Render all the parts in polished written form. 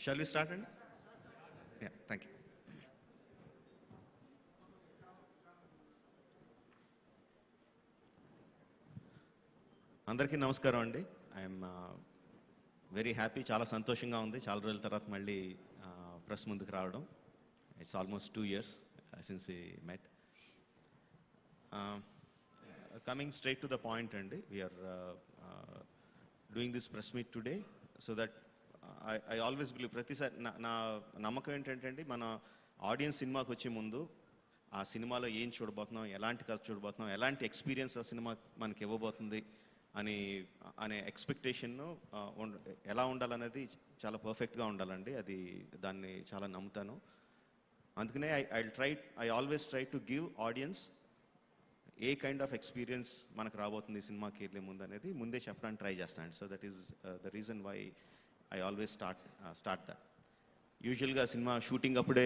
Shall we start? Yeah, thank you. అందరికీ నమస్కారం అండి. ఐఎమ్ వెరీ హ్యాపీ, చాలా సంతోషంగా ఉంది చాలా రోజుల తర్వాత మళ్ళీ ప్రెస్ ముందుకు రావడం. It's almost 2 years since we met. Coming straight to the point అండి, we're doing this press meet today so that I always believe, ప్రతిసారి నా నమ్మకం ఏంటంటే అండి, మన ఆడియన్స్ సినిమాకి వచ్చే ముందు ఆ సినిమాలో ఏం చూడబోతున్నాం, ఎలాంటి కథ చూడబోతున్నాం, ఎలాంటి ఎక్స్పీరియన్స్ ఆ సినిమా మనకి ఇవ్వబోతుంది అనే ఎక్స్పెక్టేషన్ను ఎలా ఉండాలనేది చాలా పర్ఫెక్ట్గా ఉండాలండి. దాన్ని చాలా నమ్ముతాను. అందుకనే I always try to give audience A kind of experience మనకు రాబోతుంది ఈ సినిమాకి వెళ్ళే ముందు అనేది ముందే చెప్పడానికి ట్రై చేస్తాను. So that is the reason why I always start that. యూజువల్గా సినిమా షూటింగ్ అప్పుడే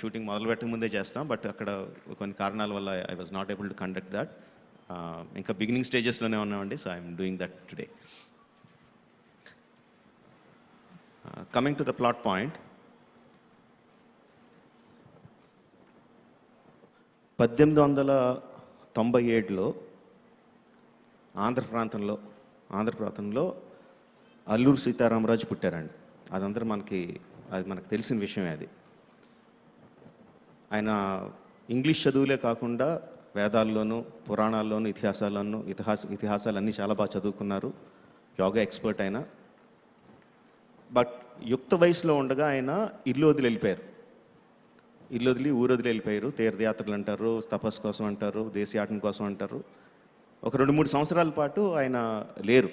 షూటింగ్ మొదలు పెట్టక ముందే చేస్తాం, బట్ అక్కడ కొన్ని కారణాల వల్ల I was not able to conduct that. ఇంకా బిగినింగ్ స్టేజెస్లోనే ఉన్నామండి. So I'm doing that today. Coming to the plot point, 1897లో ఆంధ్ర ప్రాంతంలో అల్లూరి సీతారామరాజు పుట్టారండి. అది మనకు తెలిసిన విషయమే. అది ఆయన ఇంగ్లీష్ చదువులే కాకుండా వేదాల్లోనూ పురాణాల్లోనూ ఇతిహాసాలన్నీ చాలా బాగా చదువుకున్నారు. యోగా ఎక్స్పర్ట్ ఆయన. బట్ యుక్త వయసులో ఉండగా ఆయన ఇల్లు వదిలి వెళ్ళిపోయారు. తీర్థయాత్రలు అంటారు, తపస్సు కోసం అంటారు, దేశయాటన కోసం అంటారు. ఒక 2-3 సంవత్సరాల పాటు ఆయన లేరు.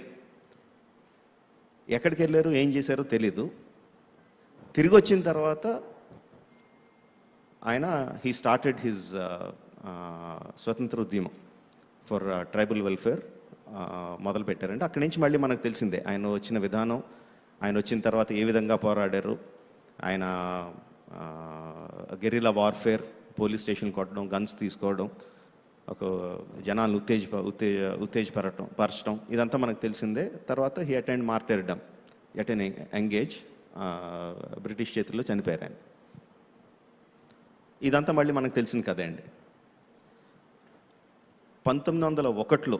ఎక్కడికి వెళ్ళారు, ఏం చేశారో తెలీదు. తిరిగి వచ్చిన తర్వాత ఆయన హీ స్టార్టెడ్ హిజ్ స్వతంత్ర ఉద్యమం ఫర్ ట్రైబల్ వెల్ఫేర్ మొదలు పెట్టారండి. అక్కడి నుంచి మళ్ళీ మనకు తెలిసిందే ఆయన వచ్చిన విధానం, ఆయన వచ్చిన తర్వాత ఏ విధంగా పోరాడారు. ఆయన గెరిలా వార్ఫేర్, పోలీస్ స్టేషన్ కొట్టడం, గన్స్ తీసుకోవడం, ఒక జనాలను ఉత్తేజపరచడం, ఇదంతా మనకు తెలిసిందే. తర్వాత he attend మార్టర్డమ్ at N young age. British చేతుల్లో చనిపోయారు ఆయన. ఇదంతా మళ్ళీ మనకు తెలిసిన కదే అండి. 1901లో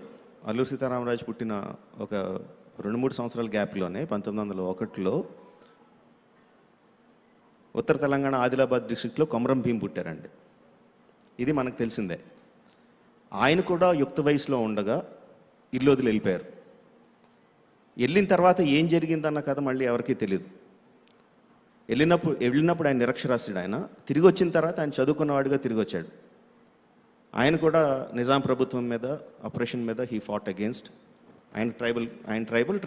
అల్లూరి సీతారామరాజు పుట్టిన ఒక 2-3 సంవత్సరాల గ్యాప్లోనే 1901లో ఉత్తర తెలంగాణ ఆదిలాబాద్ డిస్ట్రిక్ట్లో కొమరం భీం పుట్టారండి. ఇది మనకు తెలిసిందే. ఆయన కూడా యుక్త వయసులో ఉండగా ఇల్లు వదిలి వెళ్ళిపోయారు. వెళ్ళిన తర్వాత ఏం జరిగిందన్న కథ మళ్ళీ ఎవరికీ తెలియదు. వెళ్ళినప్పుడు ఆయన నిరక్షరాస్యుడు. ఆయన తిరిగి వచ్చిన తర్వాత ఆయన చదువుకున్నవాడిగా తిరిగి వచ్చాడు. ఆయన కూడా నిజాం ప్రభుత్వం మీద, ఆపరేషన్ మీద హీ ఫాట్ అగేన్స్ట్. ఆయన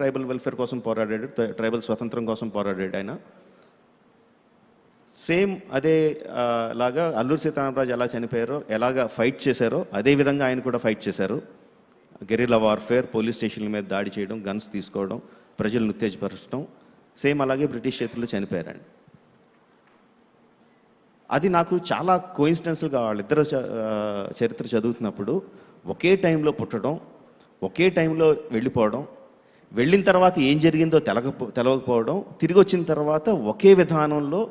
ట్రైబల్ వెల్ఫేర్ కోసం పోరాడాడు, ట్రైబల్ స్వతంత్రం కోసం పోరాడాడు ఆయన. సేమ్ అదే లాగా అల్లూరి సీతారామరాజు ఎలా చనిపోయారో, ఎలాగా ఫైట్ చేశారో అదే విధంగా ఆయన కూడా ఫైట్ చేశారు. గెరిలా వార్ఫేర్, పోలీస్ స్టేషన్ల మీద దాడి చేయడం, గన్స్ తీసుకోవడం, ప్రజలను ఉత్తేజపరచడం, సేమ్ అలాగే బ్రిటిష్ చేతుల్లో చనిపోయారండి. అది నాకు చాలా కోయిన్సిడెన్స్గా వాళ్ళిద్దరు చరిత్ర చదువుతున్నప్పుడు ఒకే టైంలో పుట్టడం, ఒకే టైంలో వెళ్ళిపోవడం, వెళ్ళిన తర్వాత ఏం జరిగిందో తెలవకపోవడం, తిరిగి వచ్చిన తర్వాత ఒకే విధానంలో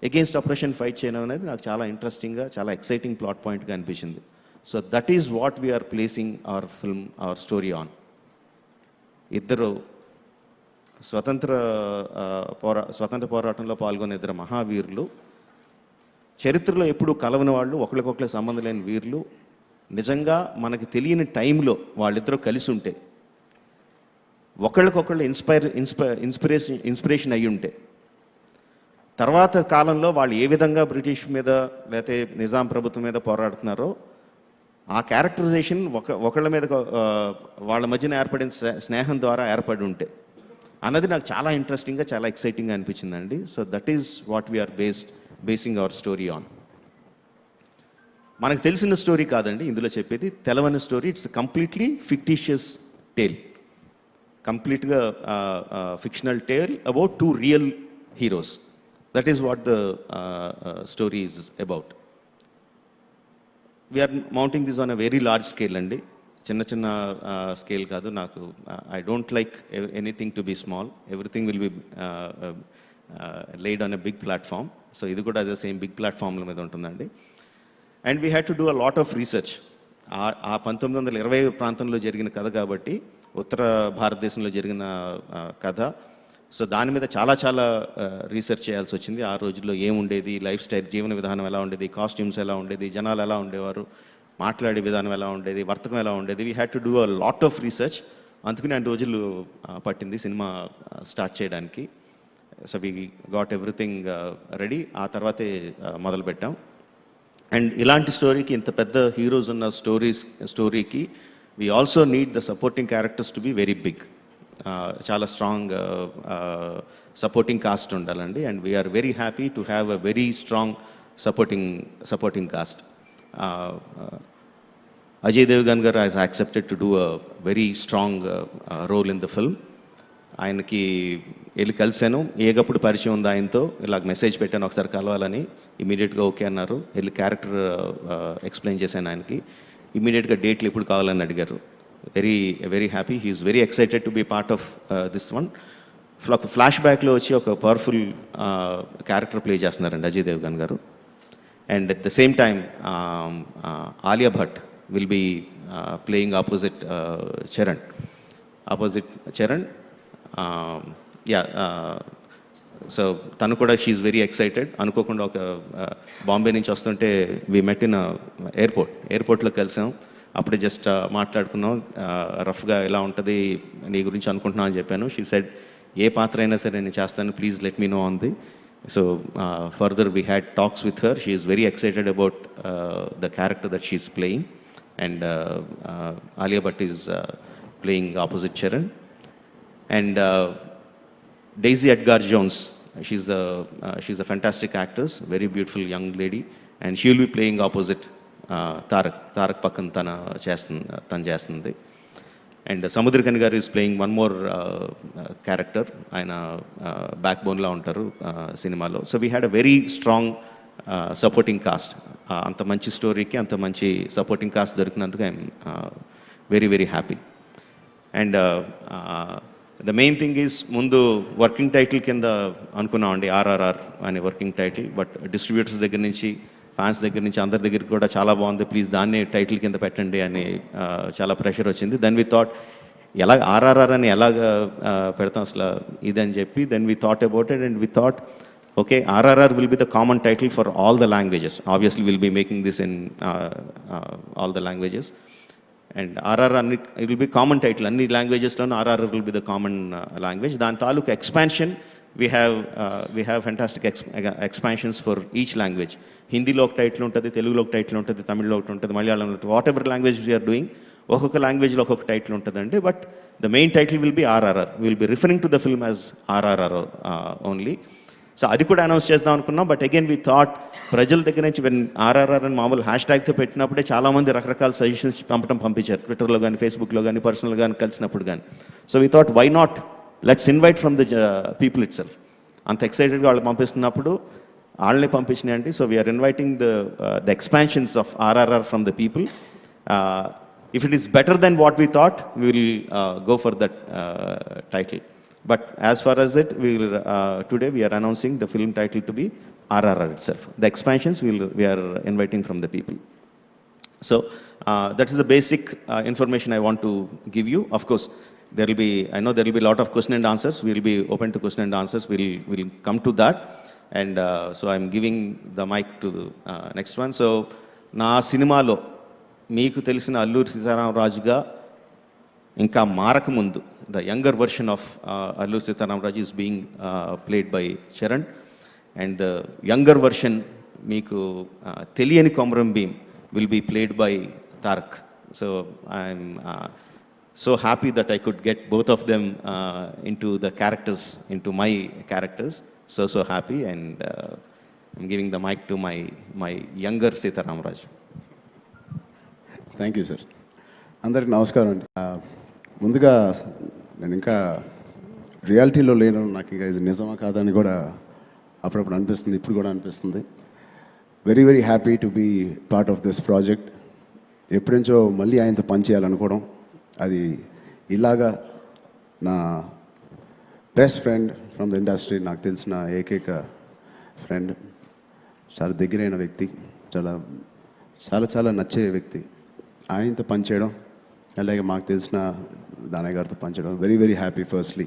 అగెయిన్స్ట్ ఆపరేషన్ ఫైట్ చేయడం అనేది నాకు చాలా ఇంట్రెస్టింగ్గా, చాలా ఎక్సైటింగ్ ప్లాట్ పాయింట్గా అనిపించింది. So that is what we're placing our film, our story on. ఇద్దరు స్వతంత్ర పోరాటంలో పాల్గొనే ఇద్దరు మహావీరులు, చరిత్రలో ఎప్పుడూ కలవని వాళ్ళు, ఒకరికొకరికి సంబంధం లేని వీరులు, నిజంగా మనకి తెలియని టైంలో వాళ్ళిద్దరూ కలిసి ఉంటే, ఒకళ్ళకొకళ్ళు ఇన్స్పిరేషన్ అయ్యి ఉంటే, తర్వాత కాలంలో వాళ్ళు ఏ విధంగా బ్రిటిష్ మీద లేకపోతే నిజాం ప్రభుత్వం మీద పోరాడుతున్నారో ఆ క్యారెక్టరైజేషన్ ఒకళ్ళ మీద వాళ్ళ మధ్యన ఏర్పడిన స్నేహం ద్వారా ఏర్పడి ఉంటే అన్నది నాకు చాలా ఇంట్రెస్టింగ్గా, చాలా ఎక్సైటింగ్గా అనిపించిందండి. So that is what we're basing our story on. మనకు తెలిసిన స్టోరీ కాదండి ఇందులో చెప్పేది, తెలవని story. It's completely fictitious tale, కంప్లీట్గా fictional tale about 2 real heroes. That is what the story is about. We are mounting this on a very large scale andi. Chinna scale kaadu. I don't like anything to be small. Everything will be laid on a big platform. So ఇది కూడా అదే same big ప్లాట్ఫామ్ల మీద ఉంటుందండి. And we had to do a lot of research. ఆ 1920 ప్రాంతంలో జరిగిన కథ కాబట్టి, ఉత్తర భారతదేశంలో జరిగిన కథ. సో దాని మీద చాలా రీసెర్చ్ చేయాల్సి వచ్చింది. ఆ రోజుల్లో ఏముండేది, లైఫ్ స్టైల్, జీవన విధానం ఎలా ఉండేది, కాస్ట్యూమ్స్ ఎలా ఉండేది, జనాలు ఎలా ఉండేవారు, మాట్లాడే విధానం ఎలా ఉండేది, వర్తకం ఎలా ఉండేది. We had to do a lot of research. అందుకని 2 రోజులు పట్టింది సినిమా స్టార్ట్ చేయడానికి. So we got everything ready. ఆ తర్వాతే మొదలుపెట్టాం. అండ్ ఇలాంటి స్టోరీకి, ఇంత పెద్ద హీరోస్ ఉన్న స్టోరీకి we also need the supporting characters to be very big. చాలా స్ట్రాంగ్ సపోర్టింగ్ కాస్ట్ ఉండాలండి. And we're very happy to have a very strong supporting cast. Ajay Devgan గారు has accepted to do a very strong role in the film. ఆయనకి వెళ్ళి కలిశాను, ఏగప్పుడు పరిచయం ఉంది ఆయనతో, ఇలాగ మెసేజ్ పెట్టాను ఒకసారి కలవాలని. ఇమీడియట్గా ఓకే అన్నారు. వెళ్ళి క్యారెక్టర్ ఎక్స్ప్లెయిన్ చేశాను ఆయనకి. ఇమీడియట్గా డేట్లు ఎప్పుడు కావాలని అడిగారు. Very happy. He's very excited to be part of this one. Flash బ్యాక్లో వచ్చి ఒక పవర్ఫుల్ క్యారెక్టర్ ప్లే చేస్తున్నారండి అజయ్ దేవగన్ గారు. And at the same time Alia Bhatt will be playing opposite Charan. So తను కూడా షీఈ్ వెరీ ఎక్సైటెడ్. అనుకోకుండా ఒక బాంబే నుంచి వస్తుంటే వి మెట్ ఇన్ ఎయిర్పోర్ట్లో కలిసాం. అప్పుడే జస్ట్ మాట్లాడుకున్నాం. రఫ్గా ఎలా ఉంటుంది నీ గురించి అనుకుంటున్నాను అని చెప్పాను. షీ సెడ్, ఏ పాత్ర అయినా సరే నేను చేస్తాను, please let me know on the. So further we had talks with her. She is very excited about the character that she is playing. And Alia Bhatt is playing opposite Charan. And Daisy Edgar Jones, she's a fantastic actress, very beautiful young lady, and she will be playing opposite Tarak Pakkan tana chestundi. And Samudrakani garu is playing one more character, ayana backbone la untaru cinemalo. So we had a very strong supporting cast. Anta manchi story ki anta manchi supporting cast dorikinanduku I am very happy. And the main thing is, ముందు working title కింద అనుకున్నామండి, ఆర్ఆర్ఆర్ అనే working title. But distributors దగ్గర నుంచి, fans దగ్గర నుంచి, అందరి దగ్గర కూడా చాలా బాగుంది, ప్లీజ్ దాన్నే టైటిల్ కింద పెట్టండి అని చాలా ప్రెషర్ వచ్చింది. దెన్ వి థాట్, ఎలా ఆర్ఆర్ఆర్ అని ఎలాగ పెడతాం అసలు ఇదని చెప్పి, then we thought about it. And we thought, okay, RRR will be the common title for all the languages. Obviously will be making this in all the languages. And RRR it will be common title. అన్ని లాంగ్వేజెస్లోనూ RRR will be the common language. దాని తాలూకు expansion we have fantastic expansions for each language. హిందీలో ఒక title ఉంటుంది, తెలుగులో ఒక title ఉంటుంది, తమిళ్లో ఒకటి ఉంటుంది, మలయాళంలో ఉంటుంది. Whatever language we're doing, ఒక్కొక్క లాంగ్వేజ్లో ఒక్కొక్క టైటిల్ ఉంటుందండి. But the main title will be RRR. Will be referring to the film as RRR only. So అది కూడా అనౌన్స్ చేద్దాం అనుకున్నాం. బట్ అగైన్ వీ థాట్, ప్రజల దగ్గర నుంచి వెన్ ఆర్ఆర్ఆర్ అని మామూలు హ్యాష్ ట్యాగ్తో పెట్టినప్పుడే చాలామంది రకరకాల సజెషన్స్ పంపించారు, ట్విట్టర్లో కానీ, ఫేస్బుక్లో కానీ, పర్సనల్గా కానీ, కలిసినప్పుడు కానీ. So we thought, why not let's invite from the people itself. అంత ఎక్సైటెడ్గా వాళ్ళు పంపిస్తున్నప్పుడు వాళ్ళని పంపించినాయండి. So we're inviting the expansions of RRR from the people. If it is better then what we thought, we will go for that title. But as far as it, today we are announcing the film title to be RRR itself. The expansions we are inviting from the people. So that is the basic information I want to give you. Of course, I know there will be a lot of question and answers. We will be open to question and answers. We'll come to that. And so I'm giving the mic to the next one. So na cinema lo meeku telisina Alluri Sitaramraju ఇంకా మారకముందు, the younger version of Alluri Sitaramaraju is being played by Charan. And the younger version మీకు తెలియని Komaram Bheem will be played by Tarak. So I'm so happy that I could get both of them into the characters, into my characters. So happy. And I'm giving the mic to my younger Sitaramaraju. Thank you sir. అందరికి నమస్కారం అండి. ముందుగా నేను ఇంకా రియాలిటీలో లేను, నాకు ఇంకా ఇది నిజమా కాదని కూడా అప్పుడప్పుడు అనిపిస్తుంది, ఇప్పుడు కూడా అనిపిస్తుంది. Very happy to be part of this project. ఎప్పుడుంచో మళ్ళీ ఆయనతో పనిచేయాలనుకోవడం, అది ఇలాగా best friend from the industry, నాకు తెలిసిన ఏకైక ఫ్రెండ్, చాలా దగ్గరైన వ్యక్తి, చాలా చాలా చాలా నచ్చే వ్యక్తి. ఆయనతో పనిచేయడం, అలాగే మాకు తెలిసిన దానయ్య గారితో పనిచేయడం వెరీ వెరీ హ్యాపీ. ఫస్ట్లీ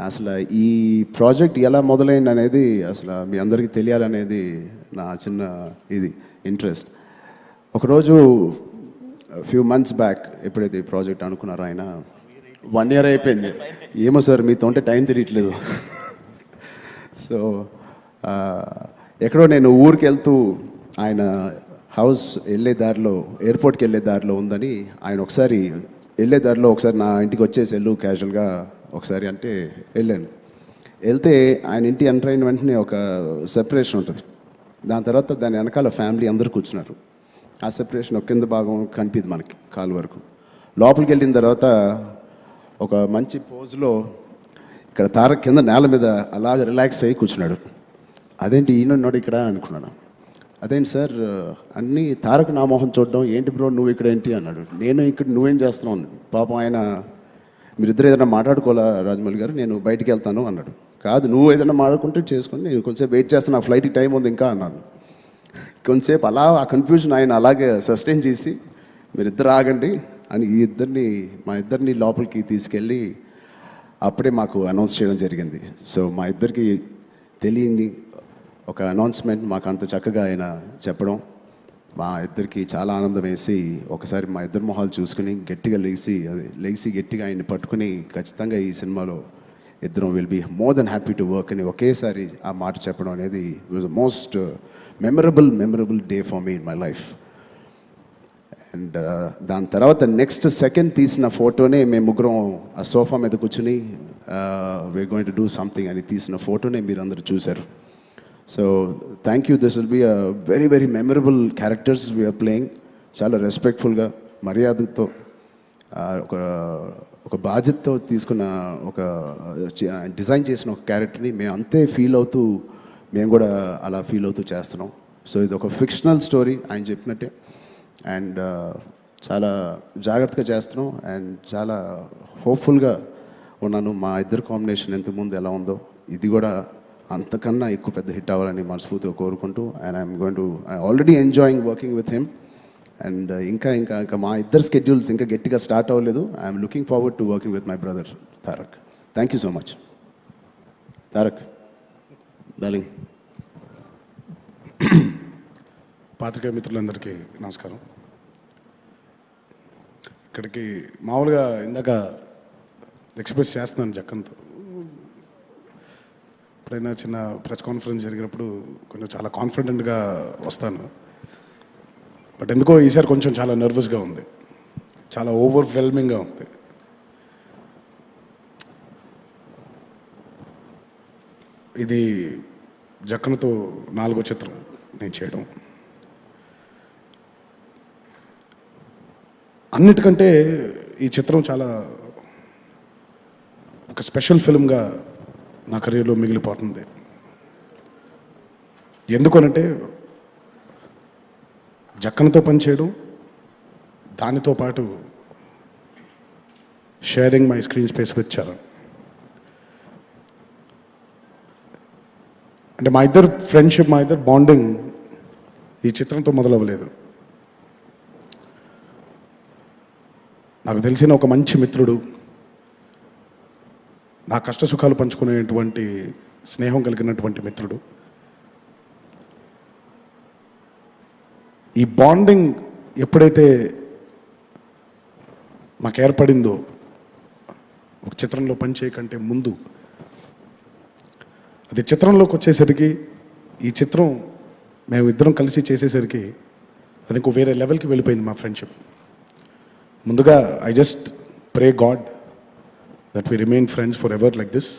అసలు ఈ ప్రాజెక్ట్ ఎలా మొదలైంది అనేది అసలు మీ అందరికీ తెలియాలనేది నా చిన్న ఇది ఇంట్రెస్ట్. ఒకరోజు ఫ్యూ మంత్స్ బ్యాక్ ఎప్పుడైతే ఈ ప్రాజెక్ట్ అనుకున్నారో ఆయన 1 year అయిపోయింది. ఏమో సార్ మీతో ఉంటే టైం తెలియట్లేదు. సో ఎక్కడో నేను ఊరికి వెళ్తూ ఆయన హౌస్ వెళ్ళే దారిలో, ఎయిర్పోర్ట్కి వెళ్ళే దారిలో ఉందని ఆయన ఒకసారి వెళ్ళే దారిలో ఒకసారి నా ఇంటికి వచ్చేసి వెళ్ళు క్యాజువల్గా ఒకసారి అంటే వెళ్ళాను. వెళ్తే ఆయన ఇంటి ఎంటర్ అయిన వెంటనే ఒక సెపరేషన్ ఉంటుంది. దాని తర్వాత దాని వెనకాల ఫ్యామిలీ అందరూ కూర్చున్నారు. ఆ సెపరేషన్ ఒక కింద భాగం కనిపిది మనకి కాలు వరకు. లోపలికి వెళ్ళిన తర్వాత ఒక మంచి పోజ్లో ఇక్కడ తారక్ కింద నేల మీద అలాగ రిలాక్స్ అయ్యి కూర్చున్నాడు. అదేంటి ఈయనన్నాడు ఇక్కడ అనుకున్నాను. అదేంటి సార్ అన్నీ తారక్ నా మొహం చూడడం, ఏంటి బ్రో నువ్వు ఇక్కడ ఏంటి అన్నాడు. నేను ఇక్కడ నువ్వేం చేస్తున్నావు? పాపం ఆయన మీరిద్దరు ఏదైనా మాట్లాడుకోవాలా రాజమౌళి గారు, నేను బయటికి వెళ్తాను అన్నాడు. కాదు నువ్వు ఏదైనా మాట్లాడుకుంటే చేసుకొని నేను కొంచెంసేపు వెయిట్ చేస్తాను, నా ఫ్లైట్కి టైం ఉంది ఇంకా అన్నాను. కొంచెంసేపు అలా ఆ కన్ఫ్యూజన్ ఆయన అలాగే సస్టైన్ చేసి మీరిద్దరు ఆగండి అని మా ఇద్దరిని లోపలికి తీసుకెళ్ళి అప్పుడే మాకు అనౌన్స్ చేయడం జరిగింది. సో మా ఇద్దరికి తెలియని ఒక అనౌన్స్మెంట్ మాకు అంత చక్కగా ఆయన చెప్పడం మా ఇద్దరికి చాలా ఆనందం వేసి, ఒకసారి మా ఇద్దరు మొహాలు చూసుకుని గట్టిగా లేచి గట్టిగా ఆయన్ని పట్టుకుని ఖచ్చితంగా ఈ సినిమాలో ఇద్దరం will be more than happy to work అని ఒకేసారి ఆ మాట చెప్పడం అనేది was the most memorable day for me in my life. And దాని తర్వాత నెక్స్ట్ సెకండ్ తీసిన ఫోటోనే మేము ముగ్గురం ఆ సోఫా మీద కూర్చుని we're going to do something అని తీసిన ఫోటోనే మీరు అందరూ చూశారు. So thank you. This will be a very very memorable characters we're playing. చాలా రెస్పెక్ట్ఫుల్గా, మర్యాదతో, ఒక బాధ్యతతో తీసుకున్న ఒక డిజైన్ చేసిన ఒక క్యారెక్టర్ని మేము అంతే ఫీల్ అవుతూ, మేము కూడా అలా ఫీల్ అవుతూ చేస్తున్నాం. సో ఇది ఒక ఫిక్షనల్ స్టోరీ ఆయన చెప్పినట్టే. అండ్ చాలా జాగ్రత్తగా చేస్తున్నాం అండ్ చాలా హోప్ఫుల్గా ఉన్నాను. మా ఇద్దరు కాంబినేషన్ ఇంతకుముందు ఎలా ఉందో ఇది కూడా అంతకన్నా ఎక్కువ పెద్ద హిట్ అవ్వాలని మనస్ఫూర్తిగా కోరుకుంటూ, and I already enjoying working with him. And ఇంకా మా ఇద్దరు స్కెడ్యూల్స్ ఇంకా గట్టిగా స్టార్ట్ అవ్వలేదు. I'm looking forward to working with my brother Tarak. Thank you so much Tarak darling. పాత్రికేయ మిత్రులందరికీ నమస్కారం. ఇక్కడికి మామూలుగా ఇందాక ఎక్స్ప్రెస్ చేస్తున్నాను జక్కన్తో. ఎప్పుడైనా చిన్న ప్రెస్ కాన్ఫరెన్స్ జరిగినప్పుడు కొంచెం చాలా కాన్ఫిడెంట్గా వస్తాను. బట్ ఎందుకో ఈసారి కొంచెం చాలా నర్వస్గా ఉంది, చాలా ఓవర్వెల్మింగ్గా ఉంది. ఇది జక్కన్తో 4వ చిత్రం నేను చేయడం. అన్నిటికంటే ఈ చిత్రం చాలా ఒక స్పెషల్ ఫిల్మ్గా నా కెరీర్లో మిగిలిపోతుంది. ఎందుకనంటే జక్కన్తో పనిచేయడం, దానితో పాటు sharing my screen space with Charan. అంటే మా ఇద్దరు ఫ్రెండ్షిప్, మా ఇద్దరు బాండింగ్ ఈ చిత్రంతో మొదలవ్వలేదు. నాకు తెలిసిన ఒక మంచి మిత్రుడు, నా కష్ట సుఖాలు పంచుకునేటువంటి స్నేహం కలిగినటువంటి మిత్రుడు. ఈ బాండింగ్ ఎప్పుడైతే మాకు ఏర్పడిందో ఒక చిత్రంలో పనిచేయకంటే ముందు, అది చిత్రంలోకి వచ్చేసరికి, ఈ చిత్రం మేము ఇద్దరం కలిసి చేసేసరికి అది ఇంకో వేరే లెవెల్కి వెళ్ళిపోయింది మా ఫ్రెండ్షిప్. ముందుగా I just pray God that we remain friends forever like this.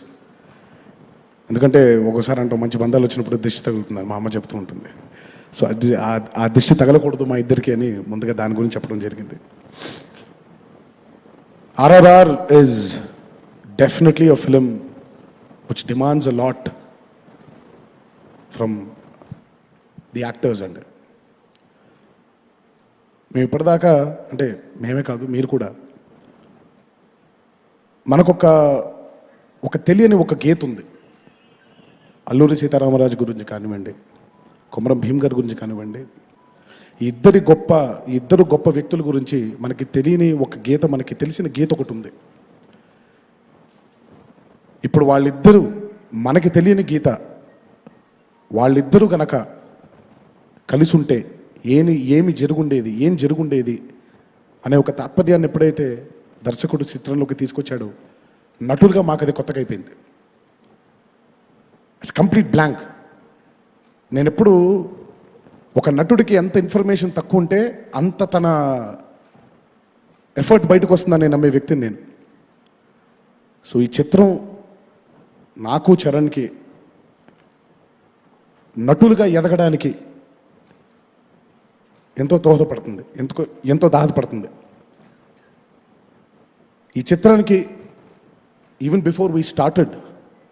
ఎందుకంటే ఒకసారి అంటూ మంచి బంధాలు వచ్చినప్పుడు దిష్టి తగులుతుందని మా అమ్మ చెప్తూ ఉంటుంది. సో అది ఆ దిష్టి తగలకూడదు మా ఇద్దరికి అని ముందుగా దాని గురించి చెప్పడం జరిగింది. RRR is definitely a film which demands a lot from the actors. And మేము ఇప్పటిదాకా, అంటే మేమే కాదు మీరు కూడా, మనకొక ఒక తెలియని ఒక గీత ఉంది. అల్లూరి సీతారామరాజు గురించి కానివ్వండి, కొమరం భీమ్ గారి గురించి కానివ్వండి, ఈ ఇద్దరు గొప్ప వ్యక్తుల గురించి మనకి తెలియని ఒక గీత, మనకి తెలిసిన గీత ఒకటి ఉంది. ఇప్పుడు వాళ్ళిద్దరూ మనకి తెలియని గీత, వాళ్ళిద్దరూ గనక కలిసి ఉంటే ఏం జరుగుండేది అనే ఒక తాత్పర్యాన్ని ఎప్పుడైతే దర్శకుడు చిత్రంలోకి తీసుకొచ్చాడో, నటులుగా మాకు అది కొత్తగా అయిపోయింది. It's complete blank. నేను ఎప్పుడు ఒక నటుడికి ఎంత ఇన్ఫర్మేషన్ తక్కువ ఉంటే అంత తన ఎఫర్ట్ బయటకు వస్తుందని నమ్మే వ్యక్తిని నేను. సో ఈ చిత్రం నాకు చరణ్కి నటులుగా ఎదగడానికి ఎంతో దోహదపడుతుంది, ఎంతో దోహదపడుతుంది. ఈ చిత్రానికి even before we started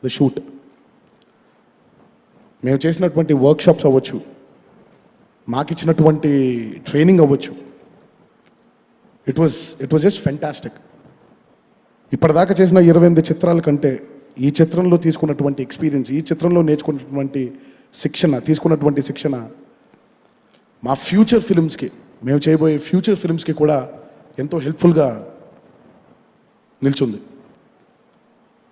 the shoot మేము చేసినటువంటి వర్క్షాప్స్ అవ్వచ్చు, మాకిచ్చినటువంటి ట్రైనింగ్ అవ్వచ్చు, ఇట్ వాజ్ జస్ట్ ఫెంటాస్టిక్. ఇప్పటిదాకా చేసిన 28 చిత్రాల కంటే ఈ చిత్రంలో తీసుకున్నటువంటి ఎక్స్పీరియన్స్, ఈ చిత్రంలో తీసుకున్నటువంటి శిక్షణ మా ఫ్యూచర్ ఫిల్మ్స్కి, మేము చేయబోయే ఫ్యూచర్ ఫిల్మ్స్కి కూడా ఎంతో హెల్ప్ఫుల్గా నిల్చుంది.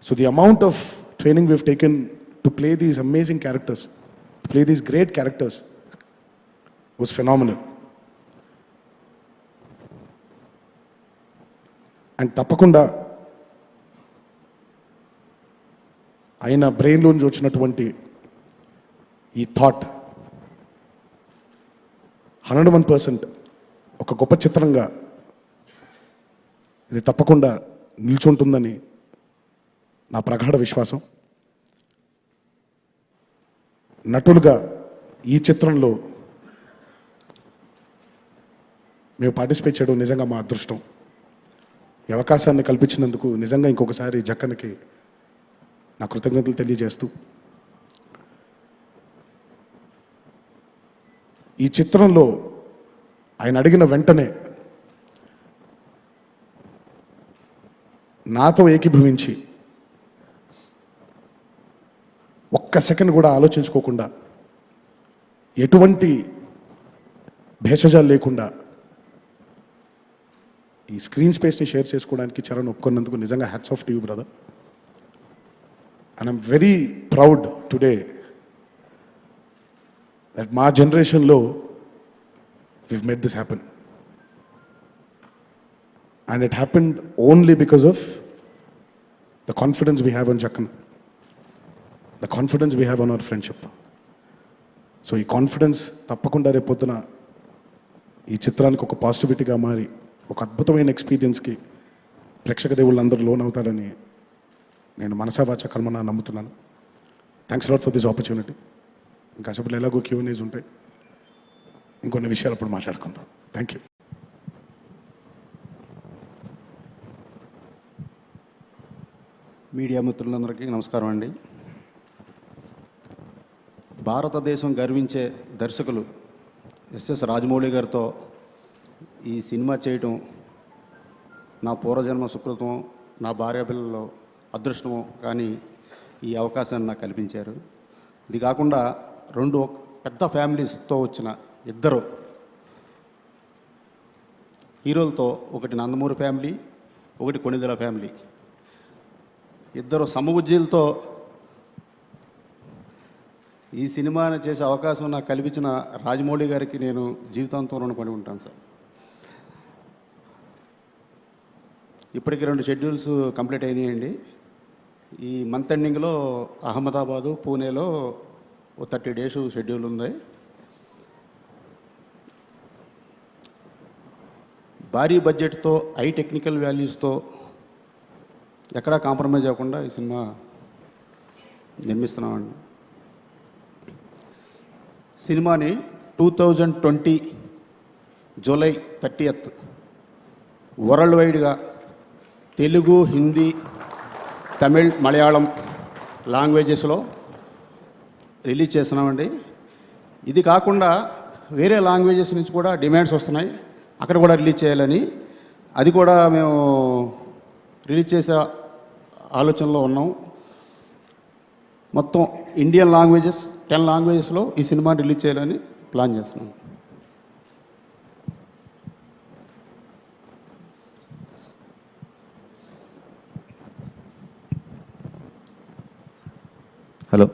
So the amount of training we've taken to play these amazing characters, to play these great characters was phenomenal. And తప్పకుండా ఆయన బ్రెయిన్లోంచి వచ్చినటువంటి ఈ థాట్ 101% ఒక గొప్ప చిత్రంగా ఇది తప్పకుండా నిల్చుంటుందని నా ప్రగాఢ విశ్వాసం. నటులుగా ఈ చిత్రంలో మేము పార్టిసిపేట్ చేయడం నిజంగా మా అదృష్టం. ఈ అవకాశాన్ని కల్పించినందుకు నిజంగా ఇంకొకసారి జక్కన్కి నా కృతజ్ఞతలు తెలియజేస్తూ, ఈ చిత్రంలో ఆయన అడిగిన వెంటనే నాతో ఏకీభవించి ఒక్క సెకండ్ కూడా ఆలోచించుకోకుండా, ఎటువంటి భేషజాలు లేకుండా ఈ స్క్రీన్ స్పేస్ని షేర్ చేసుకోవడానికి చరణ్ ఒప్పుకున్నందుకు నిజంగా hats off to you brother. And I'm very proud today that మా జనరేషన్లో we've made this happen. And it happened only because of the confidence we have on Jakkan, the confidence we have on our friendship. So ఈ confidence తప్పకుండా రేపొద్దున ఈ చిత్రానికి ఒక పాజిటివిటీగా మారి ఒక అద్భుతమైన ఎక్స్పీరియన్స్కి ప్రేక్షక దేవుళ్ళందరూ లోన్ అవుతారని నేను మనసావాచ కర్మన నమ్ముతున్నాను. Thanks lot for this opportunity. ఇంకా అసలు ఎలాగో Q&As ఉంటాయి, ఇంకొన్ని విషయాలు అప్పుడు మాట్లాడుకుందాం. Thank you. మీడియా మిత్రులందరికీ నమస్కారం అండి. భారతదేశం గర్వించే దర్శకులు ఎస్ఎస్ రాజమౌళి గారితో ఈ సినిమా చేయటం నా పూర్వజన్మ సుకృతం, నా భార్య పిల్లలు అదృష్టము. కానీ ఈ అవకాశాన్ని నాకు కల్పించారు. ఇది కాకుండా 2 పెద్ద ఫ్యామిలీస్తో వచ్చిన 2 హీరోలతో, ఒకటి నందమూరి ఫ్యామిలీ, ఒకటి కొణిదెల ఫ్యామిలీ, 2 సమబుజ్జీలతో ఈ సినిమాని చేసే అవకాశం నాకు కల్పించిన రాజమౌళి గారికి నేను జీవితాంతం రుణపడి ఉంటాను సార్. ఇప్పటికి 2 షెడ్యూల్స్ కంప్లీట్ అయినాయండి. ఈ మంత్ ఎండింగ్లో అహ్మదాబాదు, పూణేలో 30 డేస్ షెడ్యూల్ ఉంది. భారీ బడ్జెట్తో, హై టెక్నికల్ వాల్యూస్తో ఎక్కడా కాంప్రమైజ్ అవ్వకుండా ఈ సినిమా నిర్మిస్తున్నామండి. సినిమాని 2020 జూలై 30th వరల్డ్ వైడ్గా తెలుగు, హిందీ, తమిళ్, మలయాళం లాంగ్వేజెస్లో రిలీజ్ చేస్తున్నామండి. ఇది కాకుండా వేరే లాంగ్వేజెస్ నుంచి కూడా డిమాండ్స్ వస్తున్నాయి, అక్కడ కూడా రిలీజ్ చేయాలని. అది కూడా మేము రిలీజ్ చేసే ఆలోచనలో ఉన్నాం. మొత్తం ఇండియన్ లాంగ్వేజెస్ 10 లాంగ్వేజెస్లో ఈ సినిమా రిలీజ్ చేయాలని ప్లాన్ చేస్తున్నాం. హలో,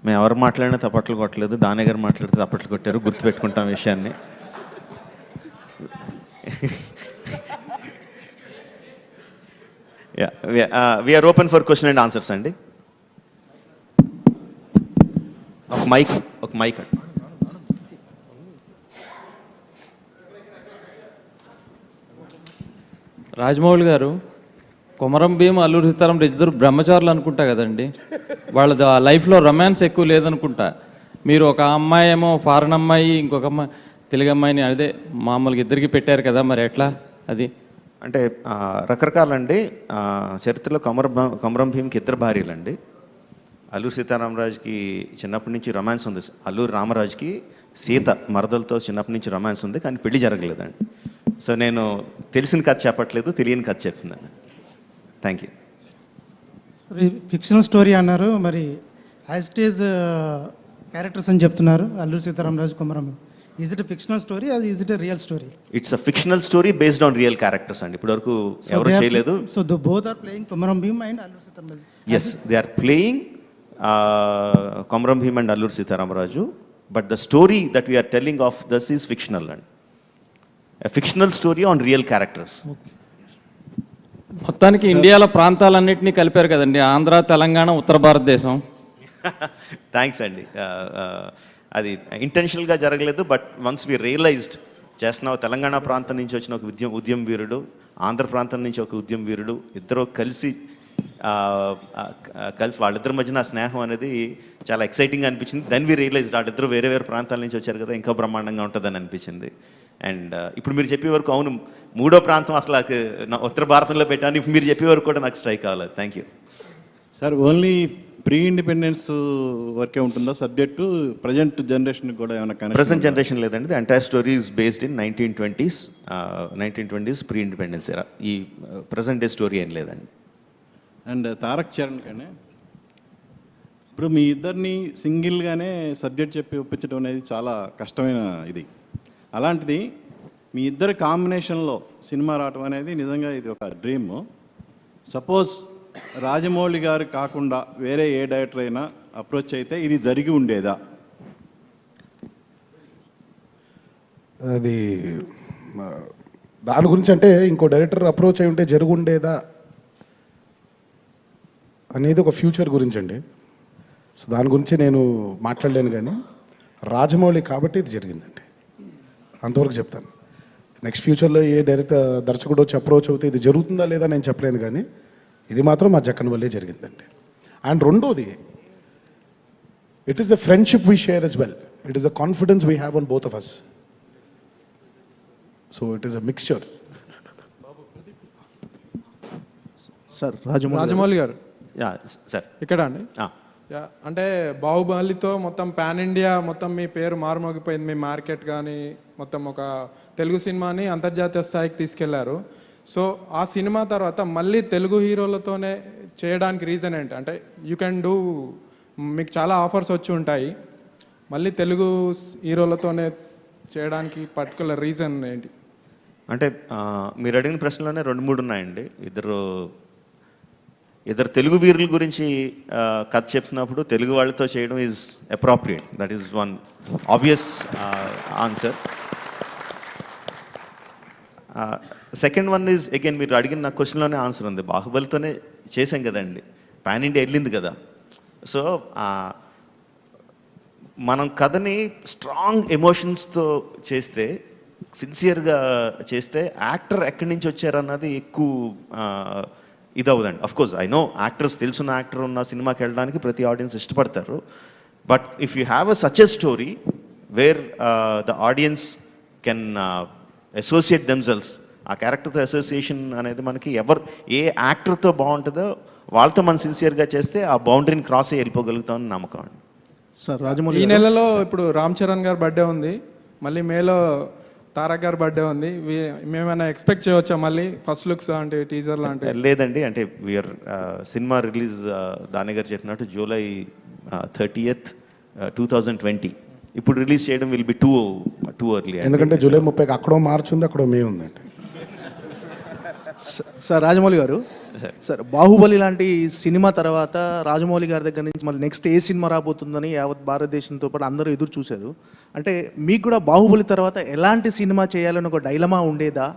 మేము ఎవరు మాట్లాడినా తప్పట్లు కొట్టలేదు, దానే గారు మాట్లాడితే తప్పట్లు కొట్టారు, గుర్తుపెట్టుకుంటాం విషయాన్ని. We're open for question and answers అండి. ఒక మైక్ అండి. రాజమౌళి గారు, కొమరం భీం, అల్లూరి సీతారాం ఇద్దరు బ్రహ్మచారులు అనుకుంటా కదండి. వాళ్ళ లైఫ్లో రొమాన్స్ ఎక్కువ లేదనుకుంటా. మీరు ఒక అమ్మాయి ఏమో ఫారెన్ అమ్మాయి, ఇంకొక అమ్మాయి తెలుగు అమ్మాయిని అదే మామూలుగా ఇద్దరికి పెట్టారు కదా, మరి ఎట్లా అది? అంటే రకరకాలండి. చరిత్రలో కొమరం భీంకి ఇద్దరు భార్యలండి. అల్లూరి సీతారామరాజుకి చిన్నప్పటి నుంచి రొమాన్స్ ఉంది. అల్లూరి రామరాజుకి సీత మరదలతో చిన్నప్పటి నుంచి రొమాన్స్ ఉంది, కానీ పెళ్లి జరగలేదండి. సో నేను తెలిసిన కథ చెప్పట్లేదు, తెలియని కథ చెప్తున్నాను. Thank you. ఫిక్షనల్ స్టోరీ అన్నారు, మరి యాజ్ ఇట్ ఈజ్ క్యారెక్టర్స్ అని చెప్తున్నారు Alluri Sitaramaraju, Komaram. Is it fictional story, అది is it real story? It's a fictional story based on real characters అండి. ఇప్పటివరకు ఎవరు చేయలేదు. So both are playing Komaram Bheem and Alluri Sitaramaraju. Yes, they are playing Komaram Bheem and Alluri Sitaramaraju, but the story that we're telling of this is fictional and fictional story on real characters. మొత్తానికి ఇండియాలో ప్రాంతాలన్నింటినీ కలిపారు కదండి, ఆంధ్ర, తెలంగాణ, ఉత్తర భారతదేశం. Thanks అండి. అది ఇంటెన్షనల్గా జరగలేదు, బట్ వన్స్ వి రియలైజ్డ్ చేస్తున్నావు. తెలంగాణ ప్రాంతం నుంచి వచ్చిన ఒక ఉద్యమ వీరుడు, ఆంధ్ర ప్రాంతం నుంచి ఒక ఉద్యమ వీరుడు, ఇద్దరు కలిసి వాళ్ళిద్దరి మధ్యన స్నేహం అనేది చాలా ఎక్సైటింగ్గా అనిపించింది. దెన్ వి రియలైజ్డ్ వాళ్ళిద్దరు వేరే వేరే ప్రాంతాల నుంచి వచ్చారు కదా, ఇంకా బ్రహ్మాండంగా ఉంటుందని అనిపించింది. అండ్ ఇప్పుడు మీరు చెప్పే వరకు అవును, మూడో ప్రాంతం అసలు ఉత్తర భారతంలో పెట్టాను, ఇప్పుడు మీరు చెప్పే వరకు కూడా నాకు స్ట్రైక్ కావాలి. Thank you sir. Only pre independence వరకే ఉంటుందా సబ్జెక్టు? ప్రజెంట్ జనరేషన్ కూడా ఏమైనా కనెక్షన్? ప్రజెంట్ జనరేషన్ లేదండి. The entire story is based in 1920s pre independence ఎరా. ఈ ప్రజెంట్ డే స్టోరీ ఏం లేదండి. అండ్ తారక్ చరణ్ కానీ ఇప్పుడు మీ ఇద్దరిని సింగిల్గానే సబ్జెక్ట్ చెప్పి ఒప్పించడం అనేది చాలా కష్టమైన ఇది. అలాంటిది మీ ఇద్దరి కాంబినేషన్లో సినిమా రావటం అనేది నిజంగా ఇది ఒక డ్రీమ్. సపోజ్ రాజమౌళి గారు కాకుండా వేరే ఏ డైరెక్టర్ అయినా అప్రోచ్ అయితే ఇది జరిగి ఉండేదా? అది దాని గురించి అంటే ఇంకో డైరెక్టర్ అప్రోచ్ అయి ఉంటే జరుగుండేదా అనేది ఒక ఫ్యూచర్ గురించి అండి. సో దాని గురించి నేను మాట్లాడలేను, కానీ రాజమౌళి కాబట్టి ఇది జరిగిందండి, అంతవరకు చెప్తాను. నెక్స్ట్ ఫ్యూచర్లో ఏ డైరెక్టర్ దర్శకుడు వచ్చి అప్రోచ్ అవుతే ఇది జరుగుతుందా లేదా నేను చెప్పలేను, కానీ ఇది మాత్రం మా జక్కన్ వల్లే జరిగిందండి. అండ్ రెండోది, it is the friendship we share as well, it is the confidence we have on both of us. So it is a mixture. Sir Rajamouli గారు సార్ ఇక్కడ అండి. అంటే బాహుబలితో మొత్తం పాన్ ఇండియా మొత్తం మీ పేరు మారుమోగిపోయింది, మీ మార్కెట్ కానీ మొత్తం ఒక తెలుగు సినిమాని అంతర్జాతీయ స్థాయికి తీసుకెళ్లారు. సో ఆ సినిమా తర్వాత మళ్ళీ తెలుగు హీరోలతోనే చేయడానికి రీజన్ ఏంటి? అంటే యూ కెన్ డూ, మీకు చాలా ఆఫర్స్ వచ్చి ఉంటాయి, మళ్ళీ తెలుగు హీరోలతోనే చేయడానికి పర్టికులర్ రీజన్ ఏంటి? అంటే మీరు అడిగిన ప్రశ్నలోనే 2-3 ఉన్నాయండి. ఇద్దరు తెలుగు వీరుల గురించి కథ చెప్పినప్పుడు తెలుగు వాళ్ళతో చేయడం is appropriate. That is one obvious answer. Second one is again మీరు అడిగిన నా క్వశ్చన్లోనే ఆన్సర్ ఉంది. బాహుబలితోనే చేసాం కదండి, పాన్ ఇండియా వెళ్ళింది కదా. సో మనం కథని స్ట్రాంగ్ ఎమోషన్స్తో చేస్తే, సిన్సియర్గా చేస్తే, యాక్టర్ ఎక్కడి నుంచి వచ్చారన్నది ఎక్కువ ఇది అవ్వదండి. అఫ్కోర్స్ ఐ నో యాక్టర్స్, తెలుసున్న యాక్టర్ ఉన్న సినిమాకి వెళ్ళడానికి ప్రతి ఆడియన్స్ ఇష్టపడతారు. But if you have a such a story wear the audience can associate themselves, ఆ క్యారెక్టర్తో అసోసియేషన్ అనేది మనకి ఏ యాక్టర్తో బాగుంటుందో వాళ్ళతో మనం సిన్సియర్గా చేస్తే ఆ బౌండరీని క్రాస్ అయ్యి వెళ్ళిపోగలుగుతామని నమ్మకం అండి. సార్ రాజమౌళి ఈ నెలలో ఇప్పుడు రామ్ చరణ్ గారు బర్త్డే ఉంది, మళ్ళీ మేలో తారక్ గారి బర్త్డే ఉంది. మేమైనా ఎక్స్పెక్ట్ చేయవచ్చా మళ్ళీ ఫస్ట్ లుక్స్ లాంటి టీజర్ లాంటి? లేదండి, అంటే వీఆర్ సినిమా రిలీజ్ దాని గారు చెప్పినట్టు జూలై 30th, 2020. ఇప్పుడు రిలీజ్ చేయడం విల్ బి టూ ఎర్లీ. ఎందుకంటే జూలై 30కి అక్కడో మార్చి ఉంది, అక్కడో మే ఉందండి. సార్ రాజమౌళి గారు, సార్ బాహుబలి లాంటి సినిమా తర్వాత రాజమౌళి గారి దగ్గర నుంచి మళ్ళీ నెక్స్ట్ ఏ సినిమా రాబోతుందని యావత్ భారతదేశంతో పాటు అందరూ ఎదురు చూశారు. అంటే మీకు కూడా బాహుబలి తర్వాత ఎలాంటి సినిమా చేయాలని ఒక డైలమా ఉండేదా?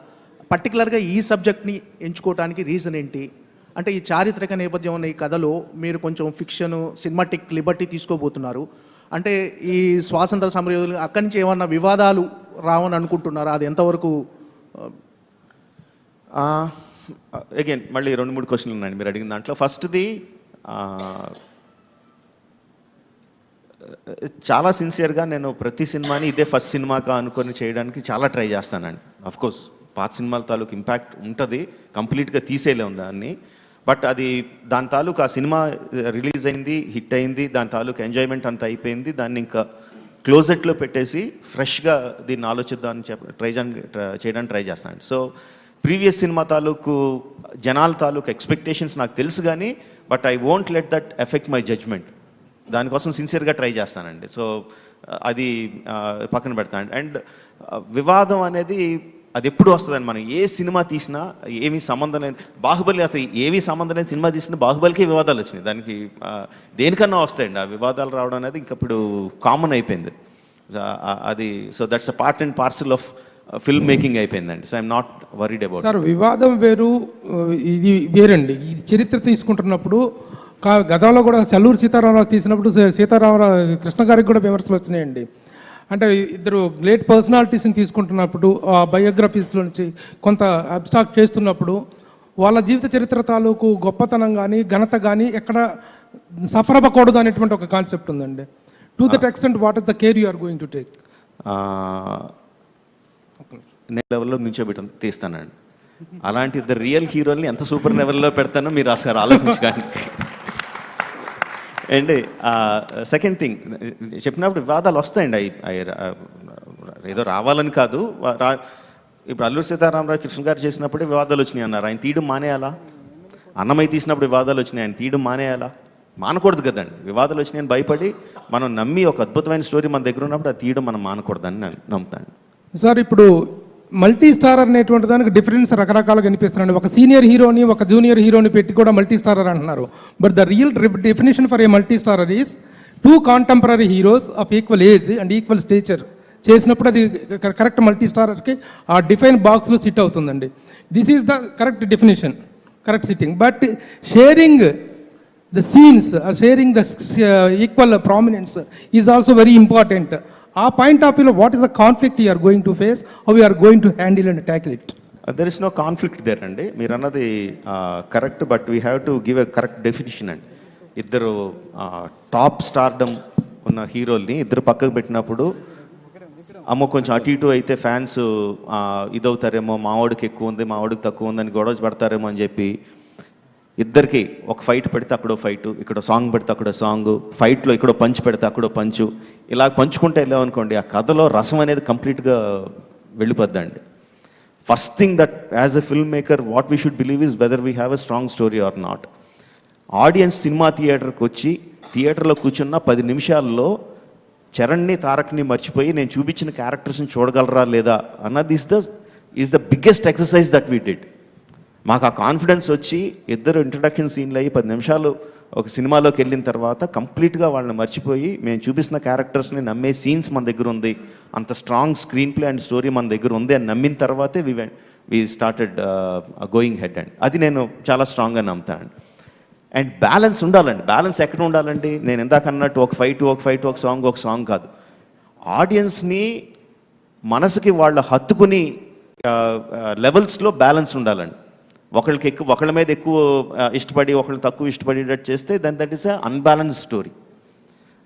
పర్టికులర్గా ఈ సబ్జెక్ట్ని ఎంచుకోవడానికి రీజన్ ఏంటి? అంటే ఈ చారిత్రక నేపథ్యం ఉన్న ఈ కథలో మీరు కొంచెం ఫిక్షన్, సినిమాటిక్ లిబర్టీ తీసుకోబోతున్నారు. అంటే ఈ స్వాతంత్ర సమరయోధులు అక్కడి నుంచి ఏమన్నా వివాదాలు రావని అనుకుంటున్నారా? అది ఎంతవరకు? అగైన్ మళ్ళీ 2-3 క్వశ్చన్లు ఉన్నాయండి మీరు అడిగిన దాంట్లో. ఫస్ట్ది, చాలా సిన్సియర్గా నేను ప్రతి సినిమాని ఇదే ఫస్ట్ సినిమాగా అనుకొని చేయడానికి చాలా ట్రై చేస్తానండి. అఫ్కోర్స్ పాత సినిమాల తాలూకు ఇంపాక్ట్ ఉంటుంది, కంప్లీట్గా తీసేయలేము దాన్ని. బట్ అది దాని తాలూకు ఆ సినిమా రిలీజ్ అయింది, హిట్ అయింది, దాని తాలూకు ఎంజాయ్మెంట్ అంతా అయిపోయింది, దాన్ని ఇంకా క్లోజెట్లో పెట్టేసి ఫ్రెష్గా దీన్ని ఆలోచిద్దామని చేయడానికి ట్రై చేస్తాను. సో ప్రీవియస్ సినిమా తాలూకు జనాల తాలూకు ఎక్స్పెక్టేషన్స్ నాకు తెలుసు కానీ, but I won't let that affect my judgement. దానికోసం సిన్సియర్గా ట్రై చేస్తానండి. సో అది పక్కన పెడతాను. అండ్ వివాదం అనేది అది ఎప్పుడు వస్తుందని, మనం ఏ సినిమా తీసినా ఏమీ సంబంధం లేని, బాహుబలి అసలు ఏమీ సంబంధం లేని సినిమా తీసినా బాహుబలికి వివాదాలు వచ్చినాయి. దానికి దేనికన్నా వస్తాయండి ఆ వివాదాలు రావడం అనేది ఇంక ఇప్పుడు కామన్ అయిపోయింది అది. So that's a part and parcel of film making అయిపోయిందండి. So I'm not worried about. Sir వివాదం వేరు, ఇది వేరండి. ఈ చరిత్ర తీసుకుంటున్నప్పుడు గతంలో కూడా అల్లూరి సీతారామరాజు తీసినప్పుడు సీతారామరాజు కృష్ణ గారికి కూడా విమర్శలు వచ్చినాయండి. అంటే ఇద్దరు గ్రేట్ పర్సనాలిటీస్ని తీసుకుంటున్నప్పుడు ఆ బయోగ్రఫీస్లో నుంచి కొంత అబ్స్ట్రాక్ట్ చేస్తున్నప్పుడు వాళ్ళ జీవిత చరిత్ర తాలూకు గొప్పతనం కానీ ఘనత కానీ ఎక్కడ సఫర్ అవ్వకూడదు అనేటువంటి ఒక కాన్సెప్ట్ ఉందండి. To that extent what is the care you are going to take? Next లెవెల్లో తీస్తానండి. అలాంటి ఇద్దరు రియల్ హీరోల్ని ఎంత సూపర్ లెవెల్లో పెడతానో మీరు అసలు ఆలోచించకండి. అండ్ సెకండ్ థింగ్, చెప్పినప్పుడు వివాదాలు వస్తాయండి. ఏదో రావాలని కాదు. ఇప్పుడు అల్లూరి సీతారామరాజు కృష్ణ గారు చేసినప్పుడే వివాదాలు వచ్చినాయి అన్నారు. ఆయన తీయడం మానేయాలా? అన్నమయ్య తీసినప్పుడు వివాదాలు వచ్చినాయి, ఆయన తీయడం మానేయాలా? మానకూడదు కదండి. వివాదాలు వచ్చినాయని భయపడి మనం నమ్మి ఒక అద్భుతమైన స్టోరీ మన దగ్గర ఉన్నప్పుడు అది తీయడం మనం మానకూడదని నేను నమ్ముతాను. సార్ ఇప్పుడు మల్టీ స్టారర్ అనేటువంటి దానికి డిఫరెన్స్ రకరకాలుగా కనిపిస్తున్నాయి. ఒక సీనియర్ హీరోని ఒక జూనియర్ హీరోని పెట్టి కూడా మల్టీ స్టారర్ అంటున్నారు. But the real definition for a multi starrer is 2 contemporary heroes of equal age and equal stature చేసినప్పుడు అది కరెక్ట్ మల్టీ స్టారర్కి ఆ డిఫైన్ బాక్స్లో సిట్ అవుతుందండి. This is the correct definition, correct sitting. But sharing the scenes, sharing the equal prominence is also very important. ఆ point of వ్యూలో what is the conflict you are going to face, how you are going to handle and tackle it? There is no conflict there అండి. మీరు అన్నది correct, but we have to give a correct definition అండి. ఇద్దరు top stardom ఉన్న హీరోల్ని ఇద్దరు పక్కకు పెట్టినప్పుడు అమ్మో కొంచెం అటు ఇటు అయితే ఫ్యాన్స్ ఇదవుతారేమో, మావాడికి ఎక్కువ ఉంది మావాడికి తక్కువ ఉందని గొడవ పడతారేమో అని చెప్పి ఇద్దరికి ఒక ఫైట్ పెడితే అక్కడో ఫైటు, ఇక్కడ సాంగ్ పెడితే అక్కడో సాంగ్, ఫైట్లో ఇక్కడో పంచ్ పెడితే అక్కడో పంచు, ఇలా పంచుకుంటే వెళ్ళామనుకోండి ఆ కథలో రసం అనేది కంప్లీట్గా వెళ్ళిపోద్దండి. First thing that as a filmmaker what we should believe is whether we have a strong story or not. Audience cinema థియేటర్కి వచ్చి థియేటర్లో కూర్చున్న 10 నిమిషాల్లో చరణ్ని తారక్ని మర్చిపోయి నేను చూపించిన క్యారెక్టర్స్ని చూడగలరా లేదా అన్నది is the biggest exercise that we did. మాకు ఆ కాన్ఫిడెన్స్ వచ్చి ఇద్దరు ఇంట్రడక్షన్ సీన్లు అయ్యి 10 నిమిషాలు ఒక సినిమాలోకి వెళ్ళిన తర్వాత కంప్లీట్గా వాళ్ళని మర్చిపోయి మేము చూపిస్తున్న క్యారెక్టర్స్ని నమ్మే సీన్స్ మన దగ్గర ఉంది, అంత strong screenplay and story మన దగ్గర ఉంది అని నమ్మిన తర్వాతే we started going ahead and అది నేను చాలా స్ట్రాంగ్గా నమ్ముతాను. అండ్ బ్యాలెన్స్ ఉండాలండి. బ్యాలెన్స్ ఎక్కడ ఉండాలండి? నేను ఇందాక అన్నట్టు ఒక ఫైట్ ఒక సాంగ్ కాదు. ఆడియన్స్ని మనసుకి వాళ్ళ హత్తుకుని లెవెల్స్లో బ్యాలెన్స్ ఉండాలండి. ఒకళ్ళ మీద ఎక్కువ ఇష్టపడి ఒకళ్ళు తక్కువ ఇష్టపడేటట్టు చేస్తే that is a unbalance story.